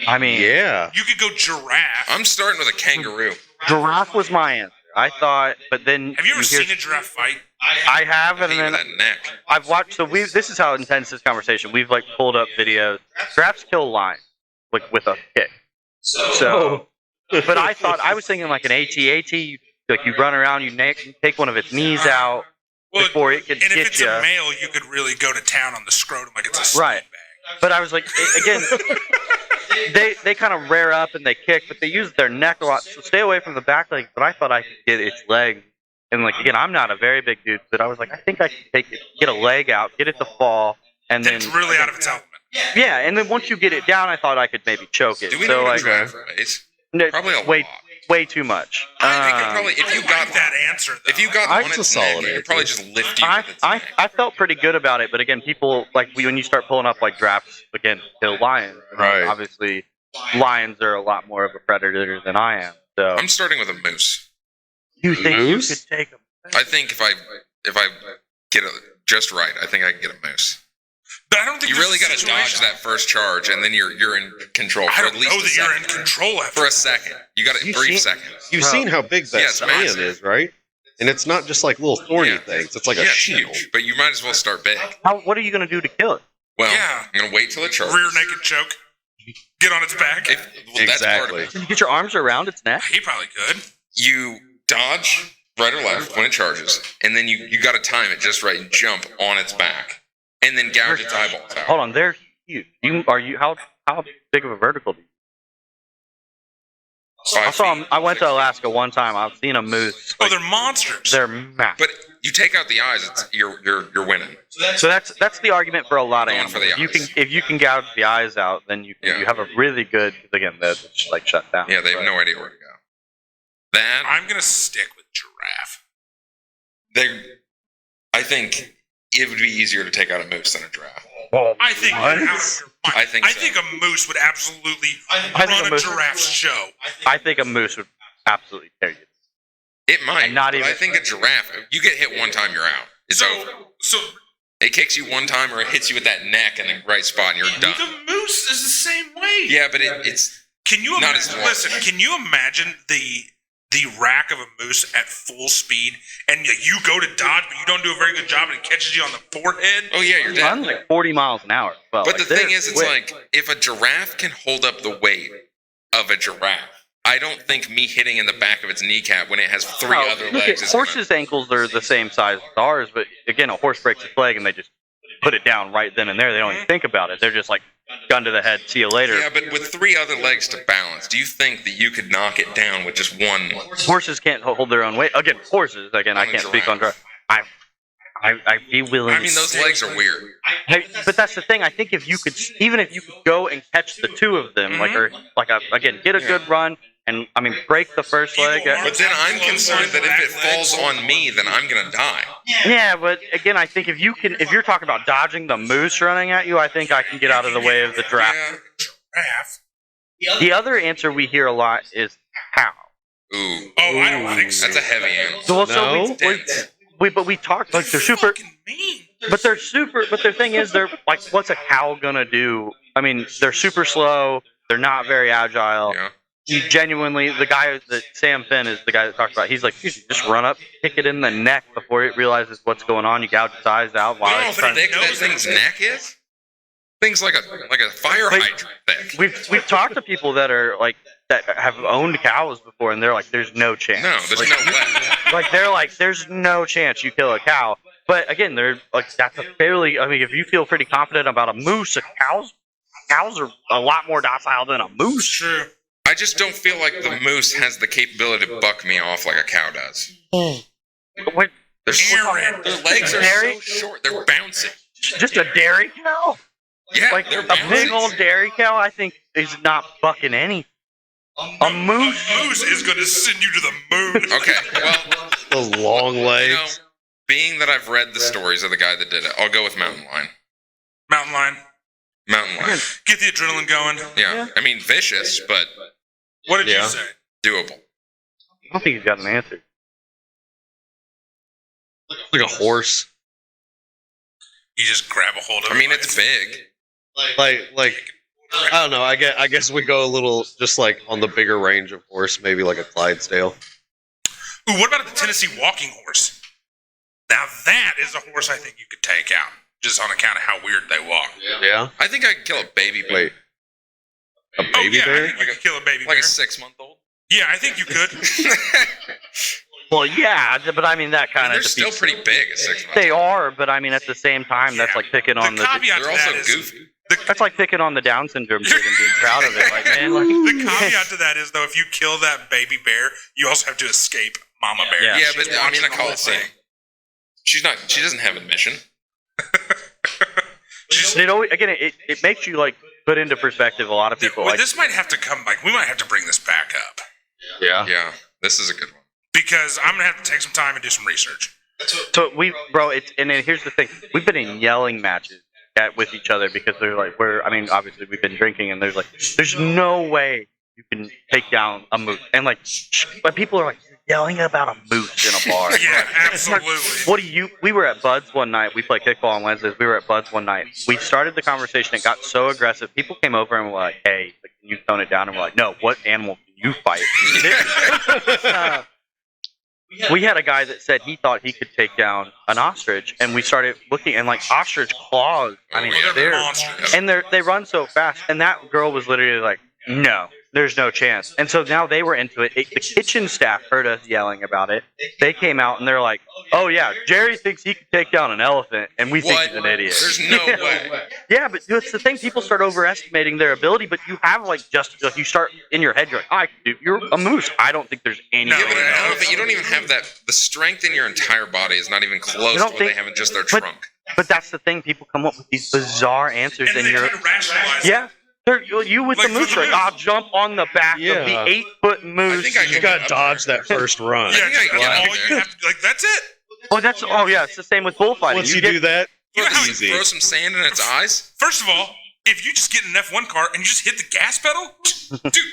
I mean, Yeah. You could go giraffe. I'm starting with a kangaroo. giraffe was my answer. I thought, but then Have you ever hear- seen a giraffe fight? I have, and Hit you then with that neck. I've watched. So we. This is how intense this conversation. We've like pulled up videos. Giraffes kill lions like with a kick. So, but I thought I was thinking like an AT. Like you run around, you take one of its knees out Well, before it could and if get it's you. a male, you could really go to town on the scrotum like it's a Right. bag. But I was like, again, they kind of rear up and they kick, but they use their neck a lot. So stay away from the back leg. But I thought I could get its leg. And like again, I'm not a very big dude, but I was like, I think I could get a leg out, get it to fall, and then It's really out of its element. yeah, and then once you get it down, I thought I could maybe choke it. Do we so know what like a giraffe weighs? no, Probably a way lot. way too much. I think it probably if you I got like that answer, though. if you got I- on It's a its solid neck, it answer. could probably just lift you I, with its I neck. I felt pretty good about it, but again, people like when you start pulling up like drafts again, kill lions. And Right. Obviously, lions are a lot more of a predator than I am. So I'm starting with a moose. you think Moose? you could take them? I think if I get it just right, I think I can get a moose. But I don't think You there's really a got to dodge situation- that first charge, and then you're in control I for don't at least know a that you're in second. control after For a second, you got You it brief see- seconds. You've Bro. seen how big that Yeah, it's span massive. is, right? And it's not just like little thorny Yeah. things. It's like a Yeah, it's shield. huge, but you might as well start big. What are you gonna do to kill it? Well, Yeah. I'm gonna wait till it charges. rear naked choke. Get on its back. That's part of Exactly. it. Can you get your arms around its neck? He probably could. You dodge right or left when it charges, and then you got to time it just right and jump on its back, and then gouge its eyeballs out. Hold on, they're huge. How big of a vertical do you? 5 I saw feet. 'em- I went to Alaska one time. I've seen a moose. Oh, Like, they're monsters. they're massive. But you take out the eyes, you're winning. So that's the argument for a lot of Going animals. for the If you can gouge the eyes out, then you Yeah. have a really good. Again, that's like shut down. Yeah, they have But- no idea where to go. That I'm gonna stick with giraffe. I think it would be easier to take out a moose than a giraffe. I think you're out of your mind. I think I so. think a moose would absolutely think run a a moose- giraffe's show. I think a moose would absolutely tear you. It might. And not but even- I think a giraffe. You get hit one time, you're out. It's over. So It kicks you one time, or it hits you with that neck in the right spot, and you're the done. moose is the same way. Yeah, but it's Can you Not imagine? as long. Listen, can you imagine the rack of a moose at full speed, and you go to dodge, but you don't do a very good job, and it catches you on the forehead? oh yeah, you're It runs dead. like 40 miles an hour. Well, But like, the thing they're is, it's quick. like if a giraffe can hold up the weight of a giraffe, I don't think me hitting in the back of its kneecap when it has three Oh, other look legs at is horses' ankles are the same size as ours, but again, a horse breaks its leg and they just put it down right then and there. They don't even think about it. They're just like, gun to the head, see you later. Yeah, but with three other legs to balance, do you think that you could knock it down with just one? Horses can't hold their own weight. Again, horses. Again, I Only can't speak on giraffes. giraffe. I'd be willing. I mean, those legs are weird. But that's the thing. I think if you could, even if you could go and catch the two of them, again, get a good run, and I mean, break the first leg. But then I'm concerned that if it falls on me, then I'm gonna die. Yeah, but again, I think if you're talking about dodging the moose running at you, I think I can get out of the way of the giraffe. Yeah. Giraffe. The other answer we hear a lot is cow. Ooh. Oh, I don't think so. That's a heavy animal. So No. Dense. but we talked like they're super, Fucking mean. but they're super. But the thing is, they're like, what's a cow gonna do? I mean, they're super slow. They're not very agile. Yeah. He genuinely, the guy that Sam Finn is the guy that talks about. He's like, you should just run up, kick it in the neck before it realizes what's going on. You gouge its eyes out while You know it's how trying. thick that thing's neck is? Thing's like a fire Like- hydrant thick. We've talked to people that are like that have owned cows before, and they're like, there's no chance. No, there's no way. Like they're like, there's no chance you kill a cow. But again, they're like, that's a fairly. I mean, if you feel pretty confident about a moose, cows are a lot more docile than a moose. True. I just don't feel like the moose has the capability to buck me off like a cow does. What, Aaron. Their legs are Dairy? so short, they're bouncing. just a dairy cow? Yeah, Like they're a bouncing. big old dairy cow, I think is not bucking any. A moose. A moose is going to send you to the moon. Okay, well, Those long you know, legs. being that I've read the stories of the guy that did it, I'll go with mountain lion. Mountain lion. Mountain lion. Get the adrenaline going. Yeah, I mean vicious, but What did Yeah. you say? doable. I don't think he's got an answer. Like a horse. You just grab a hold of it. I mean, it's big. Like I don't know. I guess we go a little just like on the bigger range of horse, maybe like a Clydesdale. Ooh, what about the Tennessee walking horse? Now that is a horse I think you could take out, just on account of how weird they walk. Yeah. I think I could kill a baby bear. Wait. A baby I bear? think you could kill a baby Like bear. a 6-month-old? Yeah, I think you could. Well, yeah, but I mean that kind They're of. still pretty big at 6 months. They are, but I mean at the same time, that's like picking on the the. caveat They're to also that is, goofy. That's like picking on the Down syndrome kid and being proud of it. Like, man, like, the caveat to that is though, if you kill that baby bear, you also have to escape Mama Bear. Yeah. Yeah, but She's I mean, I watching the call whole it saying. She doesn't have a mission. it always, again, it makes you like put into perspective. A lot of people Well, like. this might have to come. Like, we might have to bring this back up Yeah. Yeah, this is a good one. because I'm gonna have to take some time and do some research. So and then here's the thing: we've been in yelling matches with each other because they're like, obviously we've been drinking, and there's no way you can take down a moose, and like, but people are like yelling about a moose in a bar. Yeah, absolutely. What do you? We were at Bud's one night. We play kickball on Wednesdays. We were at Bud's one night. We started the conversation. It got so aggressive. People came over and were like, "Hey, can you tone it down?" And we're like, "No, what animal can you fight?" We had a guy that said he thought he could take down an ostrich, and we started looking, and like ostrich claws. I mean, They're they're monsters. and they run so fast. And that girl was literally like, "No, there's no chance." And so now they were into it. The kitchen staff heard us yelling about it. They came out and they're like, "Oh yeah, Jerry thinks he could take down an elephant, and we think What? he's an idiot." There's no way. Yeah, but it's the thing. People start overestimating their ability, but you have you start in your head. You're like, you're a moose. I don't think there's any. No, Yeah, way but in an hell. elephant, you don't even have that. The strength in your entire body is not even close You to don't what think- they have in just their but- trunk. But that's the thing. People come up with these bizarre answers, And and they you're try to rationalize it. yeah. You with Like the moose, with the like, moose. I'll jump on the back of the Yeah. 8-foot moose. I think I You can gotta get up dodge there. that first run. Yeah, I think I just, can get all up you there. have to, like, that's it. It's the same with bullfighting. Once you do that, You know how it's easy. Throw some sand in its eyes. First of all, if you just get in an F1 car and you just hit the gas pedal, dude,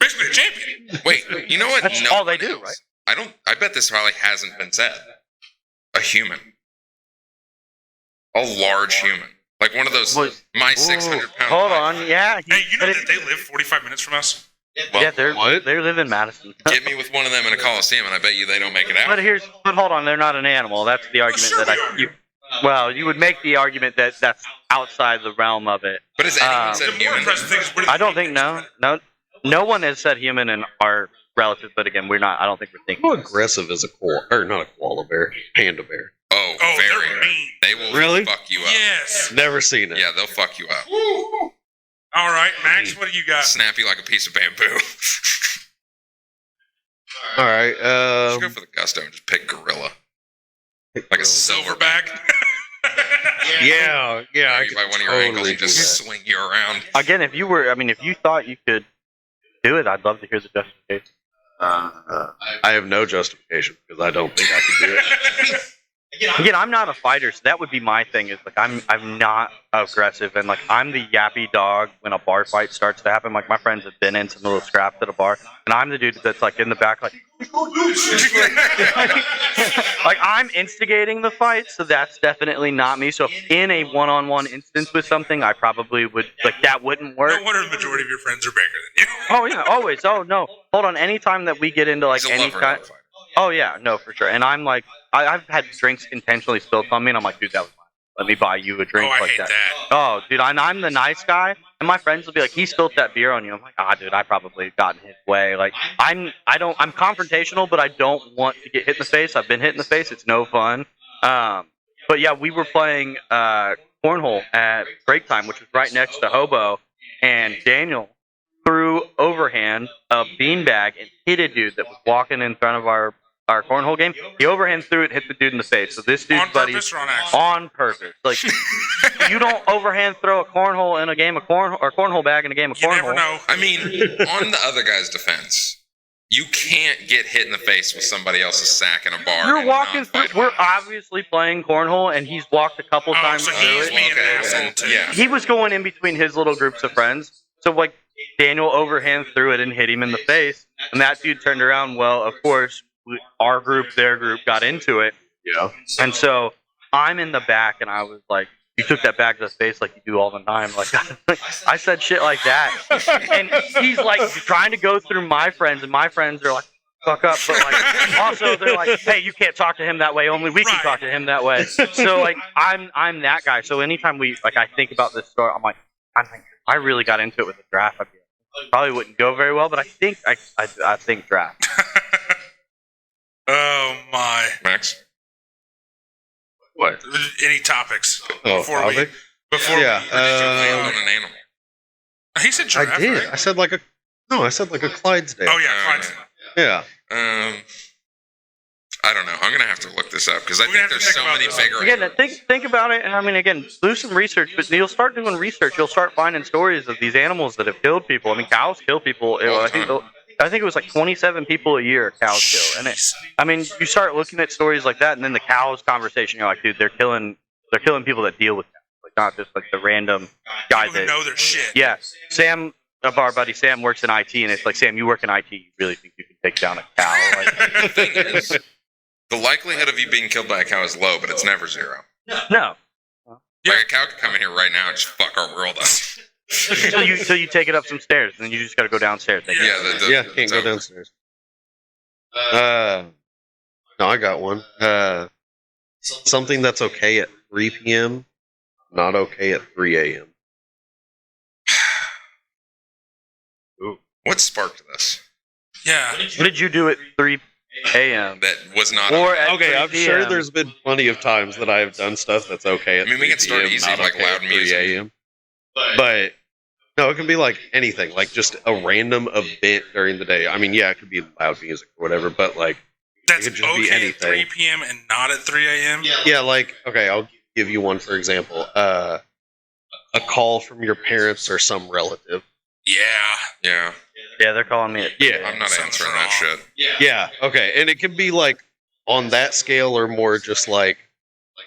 basically a champion. Wait, you know what? That's No all they one do, is. right? I bet this probably hasn't been said. A human. A large human. Like one of those, my 600-pound. Hold on, yeah. Hey, you know that they live 45 minutes from us? Well, Yeah, what? they live in Madison. get me with one of them in a coliseum, and I bet you they don't make it out. But hold on, they're not an animal. That's the argument sure that we you would make the argument that that's outside the realm of it. But has anyone said The more human? impressive thing is, where do I don't they think no one has said human in our relative, but again, we're not. I don't think we're thinking. How aggressive is a koala, or not a koala bear, panda bear? Oh, Oh, very. they're mean. They will Really? fuck you up. Yes. Never seen it. Yeah, they'll fuck you up. All right, Max, what do you got? Snap you like a piece of bamboo. All right. Just go for the gusto and just pick gorilla. Like a silverback. Yeah, yeah. Grab I you could by one of your totally ankles and do just that. swing you around. Again, if you thought you could do it, I'd love to hear the justification. I have no justification because I don't think I can do it. Again, I'm not a fighter, so that would be my thing. Is like I'm not aggressive, and like I'm the yappy dog when a bar fight starts to happen. Like my friends have been in some little scraps at a bar, and I'm the dude that's like in the back, like like I'm instigating the fight. So that's definitely not me. So if in a one-on-one instance with something, I probably would like that wouldn't work. No wonder the majority of your friends are bigger than you. Oh yeah, always. Oh no, hold on. Anytime that we get into like He's a any lover, kind. not a fighter. Oh yeah, no, for sure. And I'm like, I've had drinks intentionally spilled on me, and I'm like, dude, that was mine. Let me buy you a drink Oh, I like hate that. that. Oh, dude, I'm the nice guy, and my friends will be like, he spilled that beer on you. I'm like, dude, I probably got in his way. Like, I'm confrontational, but I don't want to get hit in the face. I've been hit in the face. It's no fun. But yeah, we were playing cornhole at break time, which was right next to Hobo, and Daniel threw overhand a beanbag and hit a dude that was walking in front of our cornhole game. He overhand threw it, hit the dude in the face. So this dude's On buddy purpose or on accident? on purpose. Like you don't overhand throw a cornhole in a game of cornhole bag in a game of You cornhole. never know. I mean, on the other guy's defense, you can't get hit in the face with somebody else's sack in a bar. You're and walking not through. fight We're him. obviously playing cornhole, and he's walked a couple Oh, times so through he's it. being an Okay, asshole well, too. yeah. He was going in between his little groups of friends. So like Daniel overhand threw it and hit him in the face. And that dude turned around. Well, of course, our group, their group got into it. Yeah. And so I'm in the back, and I was like, you took that back to the face like you do all the time. Like, I said shit like that. And he's like trying to go through my friends, and my friends are like, fuck up. But like, also they're like, hey, you can't talk to him that way. Only we can talk to him that way. So like, I'm that guy. So anytime I think about this story, I'm like, I really got into it with the draft. Probably wouldn't go very well, but I think I think draft. Oh my! Max. What? Any topics Before yeah. Or did you land on an animal? He said giraffe. I did. Right? I said like a Clydesdale. Oh yeah, Clydesdale. Yeah. I don't know. I'm gonna have to look this up because I We're gonna think have there's to so think many about this. bigger. Again, think about it, and I mean, again, do some research. But you'll start doing research. You'll start finding stories of these animals that have killed people. I mean, cows kill people. I think it was like 27 people a year cows kill. And I mean, you start looking at stories like that, and then the cows conversation. You're like, dude, they're killing people that deal with cows, like not just like the random guy People who know their shit. Yeah, Sam, of our buddy Sam, works in IT, and it's like, Sam, you work in IT. You really think you can take down a cow? Like, The thing is, the likelihood of you being killed by a cow is low, but it's never zero. no. Like a cow could come in here right now and just fuck our world up. So you take it up some stairs, and then you just got to go downstairs. Yeah, Can't go downstairs. No, I got one. Something that's okay at 3 p.m., not okay at 3 a.m. What sparked this? Yeah. What did you do at 3 a.m.? That was not. Or at Okay, 3 I'm sure p.m.? there's been plenty of times that I have done stuff that's okay at I mean, we 3 can start p.m., easy, not like okay loud at 3 music. a.m. But no, it can be like anything, like just a random event during the day. I mean, yeah, it could be loud music or whatever, but like That's it could just be okay at anything. 3 p.m. and not at 3 a.m. Yeah, like okay, I'll give you one for example. A call from your parents or some relative. Yeah, Yeah, they're calling me. Yeah, I'm not Something's answering that wrong. shit. yeah, okay, and it can be like on that scale or more just like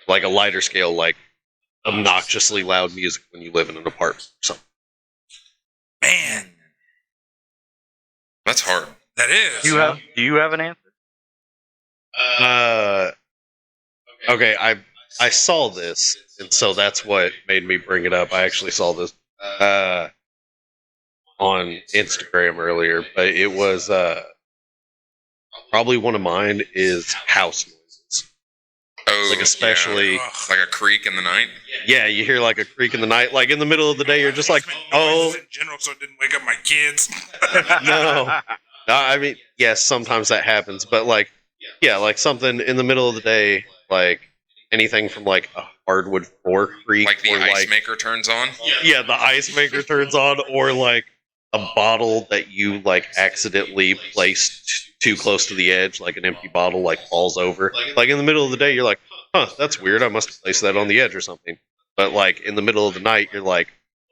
a lighter scale, like obnoxiously loud music when you live in an apartment or something. Man, That's hard. that is. Do you have an answer? Okay, I saw this, and so that's what made me bring it up. I actually saw this on Instagram earlier, but it was probably one of mine is house noises. Oh, Like especially, Ugh. like a creak in the night. yeah, you hear like a creak in the night, like in the middle of the day. You're just like, oh Noises in general, so it didn't wake up my kids. no. I mean, yes, sometimes that happens, but like, yeah, like something in the middle of the day, like anything from like a hardwood floor creak, Like the or ice maker turns on. yeah, the ice maker turns on, or like a bottle that you like accidentally placed too close to the edge, like an empty bottle, like falls over. Like in the middle of the day, you're like, huh, that's weird. I must have placed that on the edge or something. But like in the middle of the night, you're like,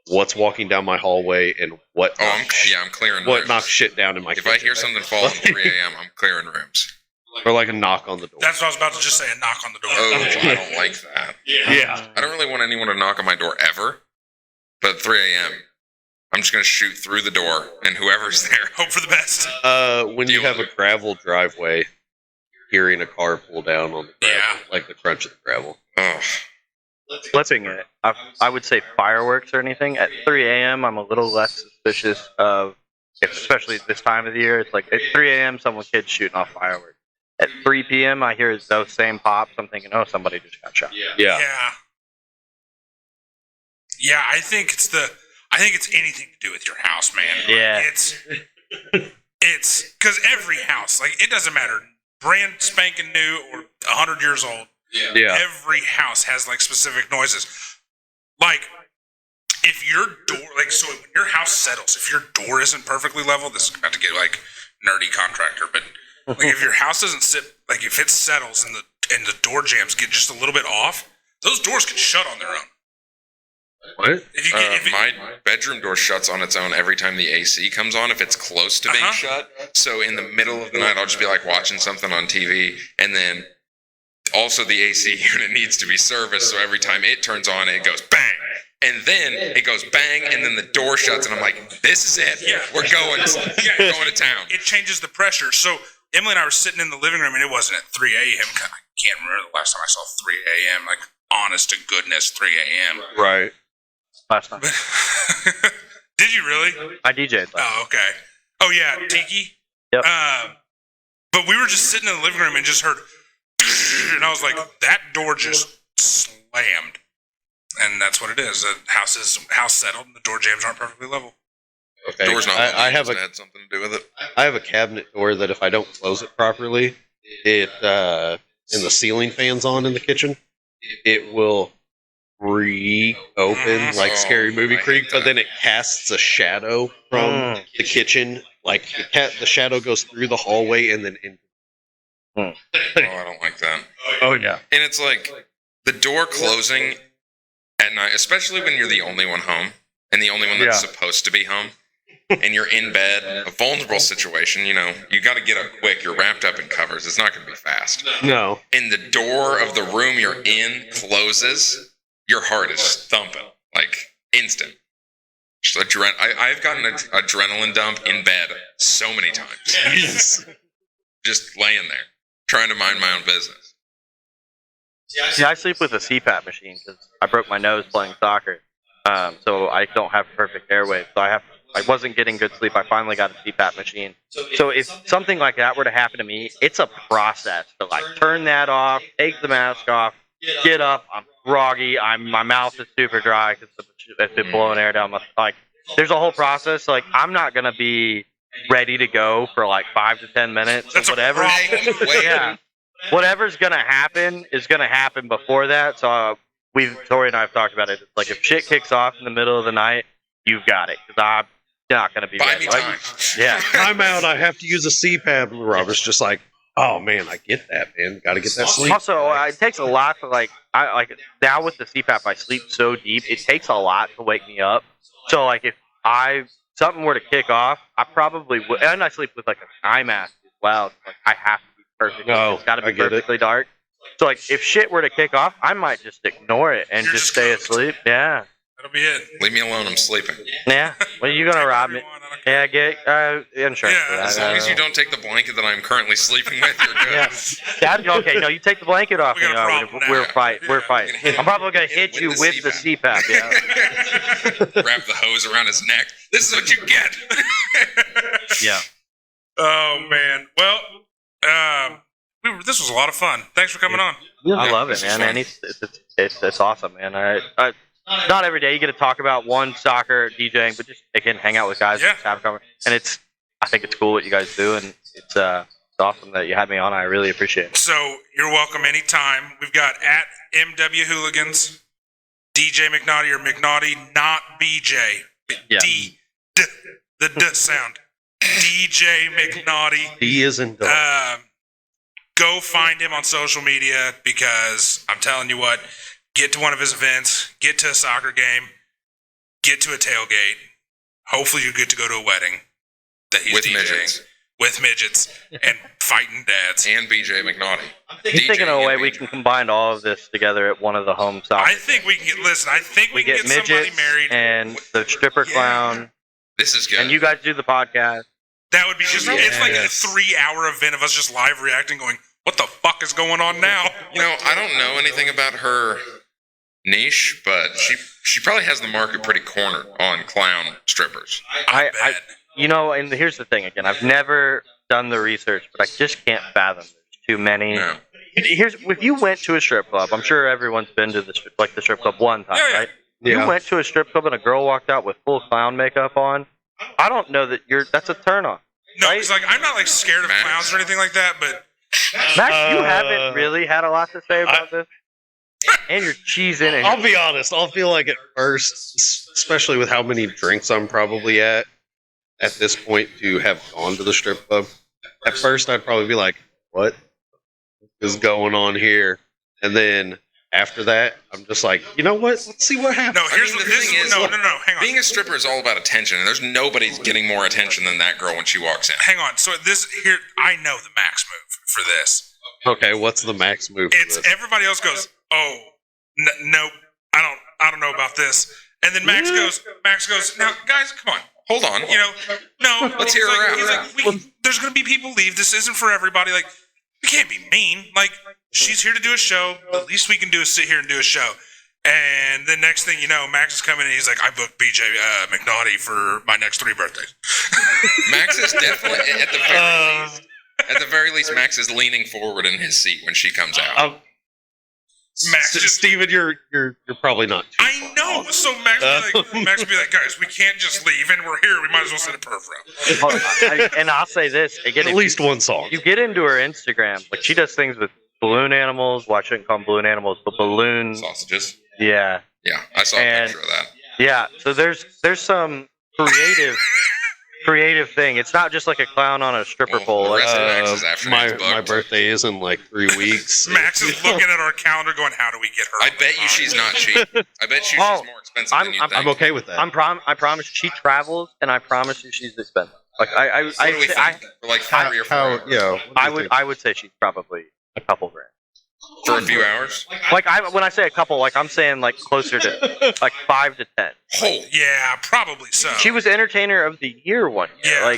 what's walking down my hallway and what? Oh, I'm clearing what rooms. knocks shit down in my? If kitchen. I hear something fall at 3 a.m., I'm clearing rooms. or like a knock on the door. That's what I was about to just say. A knock on the door. Oh, I don't like that. Yeah. I don't really want anyone to knock on my door ever. But at 3 a.m., I'm just going to shoot through the door, and whoever's there. Hope for the best. When you have a gravel driveway, hearing a car pull down on the gravel, Yeah. like the crunch of the gravel. Oh, Flipping it, I would say fireworks or anything at 3 a.m. I'm a little less suspicious of, especially this time of the year. It's like at 3 a.m. some kid's shooting off fireworks. At 3 p.m. I hear those same pops. I'm thinking, oh, somebody just got shot. Yeah. Yeah, I think it's anything to do with your house, man. Like, Yeah. It's because every house, like, it doesn't matter, brand spanking new or 100 years old. Yeah. Every house has like specific noises. Like, if your door, like, so when your house settles, if your door isn't perfectly level, this is about to get like nerdy contractor, but like if your house doesn't sit, like if it settles and the door jams get just a little bit off, those doors can shut on their own. What? If you get, my bedroom door shuts on its own every time the AC comes on if it's close to being shut. So in the middle of the night, I'll just be like watching something on TV, and then also the AC unit needs to be serviced. So every time it turns on, it goes bang, and then it goes bang, and then the door shuts, and I'm like, this is it. Yeah. We're going to town. It changes the pressure. So Emily and I were sitting in the living room, and it wasn't at 3 a.m. I can't remember the last time I saw 3 a.m. Like, honest to goodness, 3 a.m. Right. Last time. Did you really? I DJ'd. Oh, okay. Oh, yeah, Tiki? Yep. But we were just sitting in the living room and just heard, and I was like, that door just slammed. And that's what it is. The house settled, and the door jams aren't perfectly level. Okay. Door's not I have a had something to do with it. I have a cabinet door that if I don't close it properly, it and the ceiling fan's on in the kitchen, it will reopen like Scary Movie Creek, but then it casts a shadow from the kitchen. Like the shadow goes through the hallway and then in. Oh, I don't like that. Oh yeah. And it's like the door closing at night, especially when you're the only one home and the only one that's supposed to be home, and you're in bed, a vulnerable situation. You know, you got to get up quick. You're wrapped up in covers. It's not going to be fast. No. And the door of the room you're in closes, your heart is thumping like instant. Just I've gotten an adrenaline dump in bed so many times. Yes. Just laying there, trying to mind my own business. See, I sleep with a CPAP machine because I broke my nose playing soccer, so I don't have perfect airwaves. So I wasn't getting good sleep. I finally got a CPAP machine. So if something like that were to happen to me, it's a process to like turn that off, take the mask off, get up. I'm groggy. My mouth is super dry because it's been blowing air down my like. There's a whole process. Like I'm not gonna be ready to go for like 5 to 10 minutes. That's or whatever. Yeah. Whatever's gonna happen is gonna happen before that. So Tori and I have talked about it. It's like if shit kicks off in the middle of the night, you've got it because I'm not gonna be Buy ready. me time. Yeah. I'm out. I have to use a CPAP. And Robert's just like, oh man, I get that, man. Got to get that sleep. Also, it takes a lot to like now with the CPAP, I sleep so deep. It takes a lot to wake me up. So like if something were to kick off, I probably would. And I sleep with like an eye mask as well. Like I have to be perfect. No, it's got to be I get it. perfectly dark. So like if shit were to kick off, I might just ignore it and You're just just stay cooked. asleep. Yeah. That'll be it. Leave me alone. I'm sleeping. Yeah. Well, you gonna Take rob me? everyone, I don't care. Yeah. Get insurance Yeah, for that. As long as you don't take the blanket that I'm currently sleeping with, you're good. Yeah. That, okay. No, you take the blanket off. We got a problem now. We're fighting. We're Yeah. fighting. I'm probably gonna hit you with the CPAP. Yeah. Wrap the hose around his neck. This is what you get. Yeah. Oh man. Well, this was a lot of fun. Thanks for coming on. I love it, this is man. fun. And it's awesome, man. I not every day you get to talk about one soccer DJing, but just again hang out with guys Yeah. and just have a conversation. And I think it's cool what you guys do, and it's awesome that you had me on. I really appreciate it. So you're welcome anytime. We've got at MW Hooligans, DJ McNaughty or McNaughty, not BJ. Yeah. The D sound. DJ McNaughty. He is in. Go find him on social media because I'm telling you what, get to one of his events, get to a soccer game, get to a tailgate. Hopefully you get to go to a wedding that he's With DJing. midgets. With midgets and fighting dads. And BJ McNaughty. He's thinking of a DJing way and we BJ. can combine all of this together at one of the home soccer. I think we can get, listen, I think we can get get somebody midgets married. and the stripper clown, This is good. and you guys do the podcast. That would be just, it's like a Yes. 3-hour event of us just live reacting going, what the fuck is going on now? You know, I don't know anything about her niche, but she probably has the market pretty cornered on clown strippers. I I- bet. You know, and here's the thing. Again, I've never done the research, but I just can't fathom. There's too many. No. Here's if you went to a strip club. I'm sure everyone's been to the strip club one time, Yeah. right? Yeah. You went to a strip club and a girl walked out with full clown makeup on. I don't know that that's a turn on. No, right? it's like, I'm not like scared of Max. clowns or anything like that, but Max, you haven't really had a lot to say about this. And you're cheesing and I'll be honest. I'll feel like at first, especially with how many drinks I'm probably at this point to have gone to the strip club. At first, I'd probably be like, "What is going on here?" And then after that, I'm just like, you know what? Let's see what happens. no, here's mean, what the this thing is. is, No, hang on. Being a stripper is all about attention, and there's nobody getting more attention than that girl when she walks in. Hang on. So this here, I know the max move for this. Okay, what's the max move? For It's this? everybody else goes, oh, nope, I don't know about this. And then Max goes, now, guys, come on. Hold on. No. Let's hear her out. He's like, there's going to be people leave. This isn't for everybody. Like, we can't be mean. Like, she's here to do a show. The least we can do is sit here and do a show. And the next thing you know, Max is coming in and he's like, I booked BJ McNaughty for my next 3 birthdays. Max is definitely, at the very least, Max is leaning forward in his seat when she comes out. Max just, Steven, you're probably not too I know. So Max would be like, guys, we can't just leave, and we're here. We might as well sit a perf round. And I'll say this again: at least one song. You get into her Instagram, like she does things with balloon animals. Well, I shouldn't call them balloon animals, but balloon Sausages. Yeah. Yeah, I saw a picture of that. Yeah. So there's some creative thing. It's not just like a clown on a stripper pole. The rest of Max's afternoon's booked. My birthday is in like 3 weeks. Max is looking at our calendar going, how do we get her? I bet you she's not cheap. I bet you she's more expensive than you think. I'm okay with that. I promise she travels, and I promise you she's expensive. Like What do we think? For like 3 or 4 hours? Yeah. I would say she's probably a couple grand. For a few hours? Like when I say a couple, like I'm saying like closer to like 5 to 10. Oh, yeah, probably so. She was Entertainer of the Year one year. Yeah.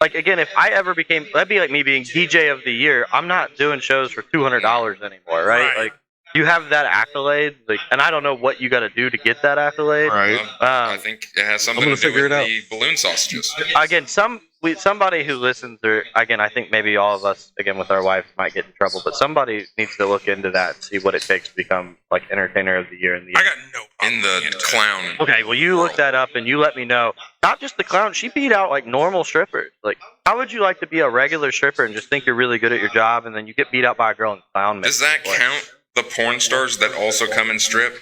Like again, if I ever became, that'd be like me being DJ of the Year. I'm not doing shows for $200 anymore, right? Like you have that accolade, like, and I don't know what you got to do to get that accolade. Right. I think it has something to do with the balloon sausages. Again, somebody who listens, or again, I think maybe all of us, again with our wives, might get in trouble, but somebody needs to look into that and see what it takes to become like Entertainer of the Year in the. I got no problem in the clown. Okay, well you look that up and you let me know. Not just the clown, she beat out like normal strippers. Like, how would you like to be a regular stripper and just think you're really good at your job, and then you get beat out by a girl in clown makeup? Does that count the porn stars that also come and strip?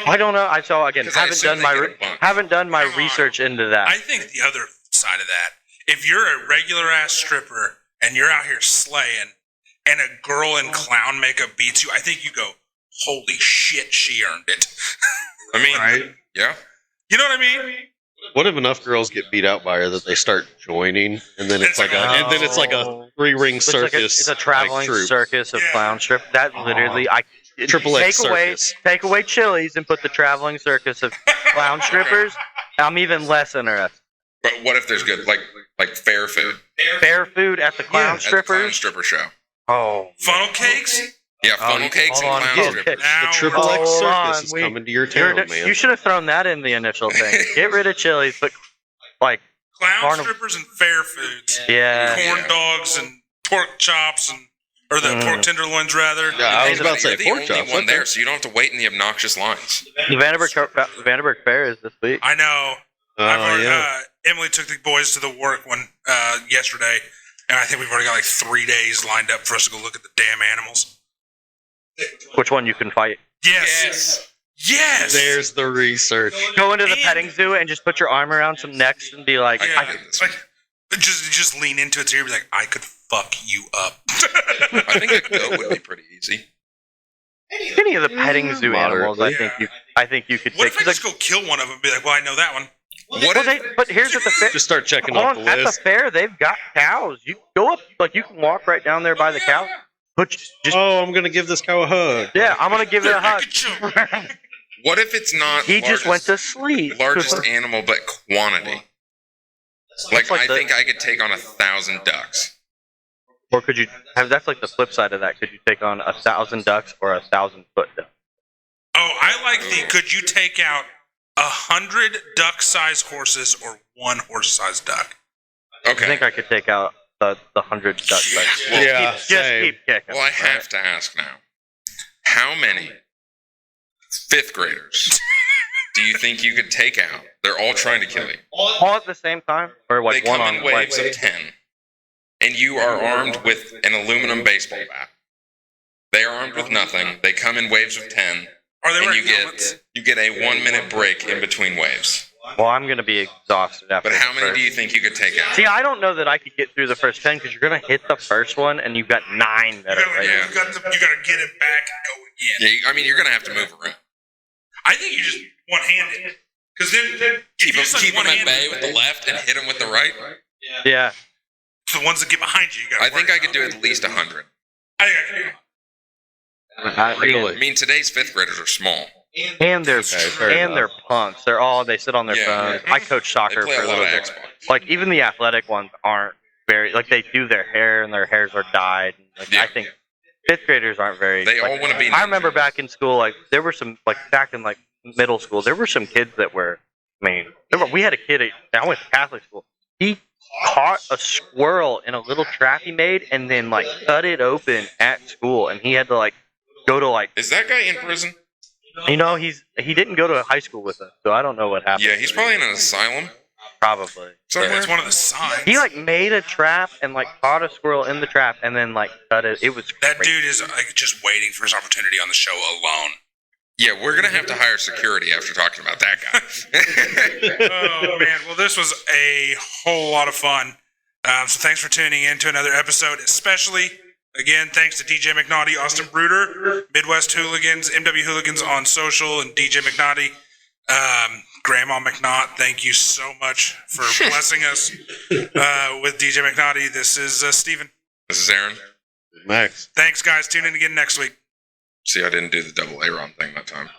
I don't know. I saw again. 'Cause I assume they get a bunch. Haven't done my research into that. I think the other side of that, if you're a regular ass stripper and you're out here slaying, and a girl in clown makeup beats you, I think you go, holy shit, she earned it. I mean, Right. Yeah. You know what I mean? What if enough girls get beat out by her that they start joining, and then it's like a 3-ring circus? It's a traveling troupe. circus of clown strip. That literally, Triple X circus. Take away Chili's and put the traveling circus of clown strippers. I'm even less interested. But what if there's good, like fair food? Fair food at the clown At the clown strippers. stripper show. Oh, Funnel cakes? Yeah, funnel cakes and hold on. clown strippers. Now The Triple we're- X Hold on, circus is coming to your town, man. You should have thrown that in the initial thing. Get rid of Chili's, but like Clown Carnival. strippers and fair foods. yeah. Corn Yeah. dogs and pork chops or the pork tenderloins rather. Yeah, I was about to say You're the pork only chops. one there, so you don't have to wait in the obnoxious lines. The Vanderburg Fair is this week. I know. I've Oh already, yeah. Emily took the boys to the work one yesterday, and I think we've already got like 3 days lined up for us to go look at the damn animals. Which one you can fight? Yes. There's the research. Go into the And- petting zoo and just put your arm around some necks and be like, Yeah. I can Like, just lean into its ear and be like, I could fuck you up. I think a goat would be pretty easy. any of the petting zoo animals. I Moderately. think you could What take. if I just go kill one of them and be like, well, I know that one? But here's at the fair. Just start checking Hold off on, the at the list. fair, they've got cows. You go up, like you can walk right down there by the cow. But just Oh, I'm gonna give this cow a hug. yeah, I'm gonna give it a hug. What if it's not He just went to sleep. largest animal, but quantity? Like, like I the- think I could take on 1,000 ducks. Or could you have? That's like the flip side of that. Could you take on 1,000 ducks or 1,000-foot duck? Oh, I like the, could you take out 100 duck-sized horses or 1 horse-sized duck? Okay. I think I could take out the 100 ducks. Well, Yeah, Just same. keep kicking. Well, I have to ask now. How many 5th graders do you think you could take out? They're all trying to kill you. All at the same time, or like They one come on in waves like, of 10, and you are armed with an aluminum baseball bat. They are armed with nothing. They come in waves of 10, Are they and wearing helmets? you get a 1-minute break in between waves. Well, I'm gonna be exhausted after. But how the many first. do you think you could take out? See, I don't know that I could get through the first 10 because you're gonna hit the first one and you've got 9 that You are gotta, right. Yeah. you gotta get it back and go again. Yeah, I mean, you're gonna have to move around. I think you just one-handed. Because then Keep if them you just at bay with the left and hit them with the right. Yeah. the ones that get behind you, you gotta I think worry I could do about. at least 100. I think I can do it. I mean, today's 5th graders are small. And they're fair and enough. they're punks. They sit on their Yeah, phones. yeah. I coach soccer They play for a a lot little of bit. Xbox. Like even the athletic ones aren't very like they do their hair and their hairs are dyed. Like Yeah. I think fifth graders aren't very. They like, all want to be. I remember back in school, like there were some like back in like middle school, there were some kids that were. I mean, we had a kid. I went to Catholic school. He caught a squirrel in a little trap he made, and then like cut it open at school, and he had to like go to like. Is that guy in prison? You know, he didn't go to high school with us, so I don't know what happened. Yeah, he's probably in an asylum Probably. somewhere. That's one of the signs. He like made a trap and like caught a squirrel in the trap and then like cut it. It was That crazy. dude is like just waiting for his opportunity on the show alone. Yeah, we're gonna have to hire security after talking about that guy. Oh man, well this was a whole lot of fun. So thanks for tuning in to another episode. Especially again, thanks to DJ McNaughty, Austin Bruder, Midwest Hooligans, MW Hooligans on social, and DJ McNaughty. Grandma McNaught, thank you so much for blessing us with DJ McNaughty. This is Steven. This is Aaron. Max. Thanks, guys. Tune in again next week. See, I didn't do the double A-ROM thing that time.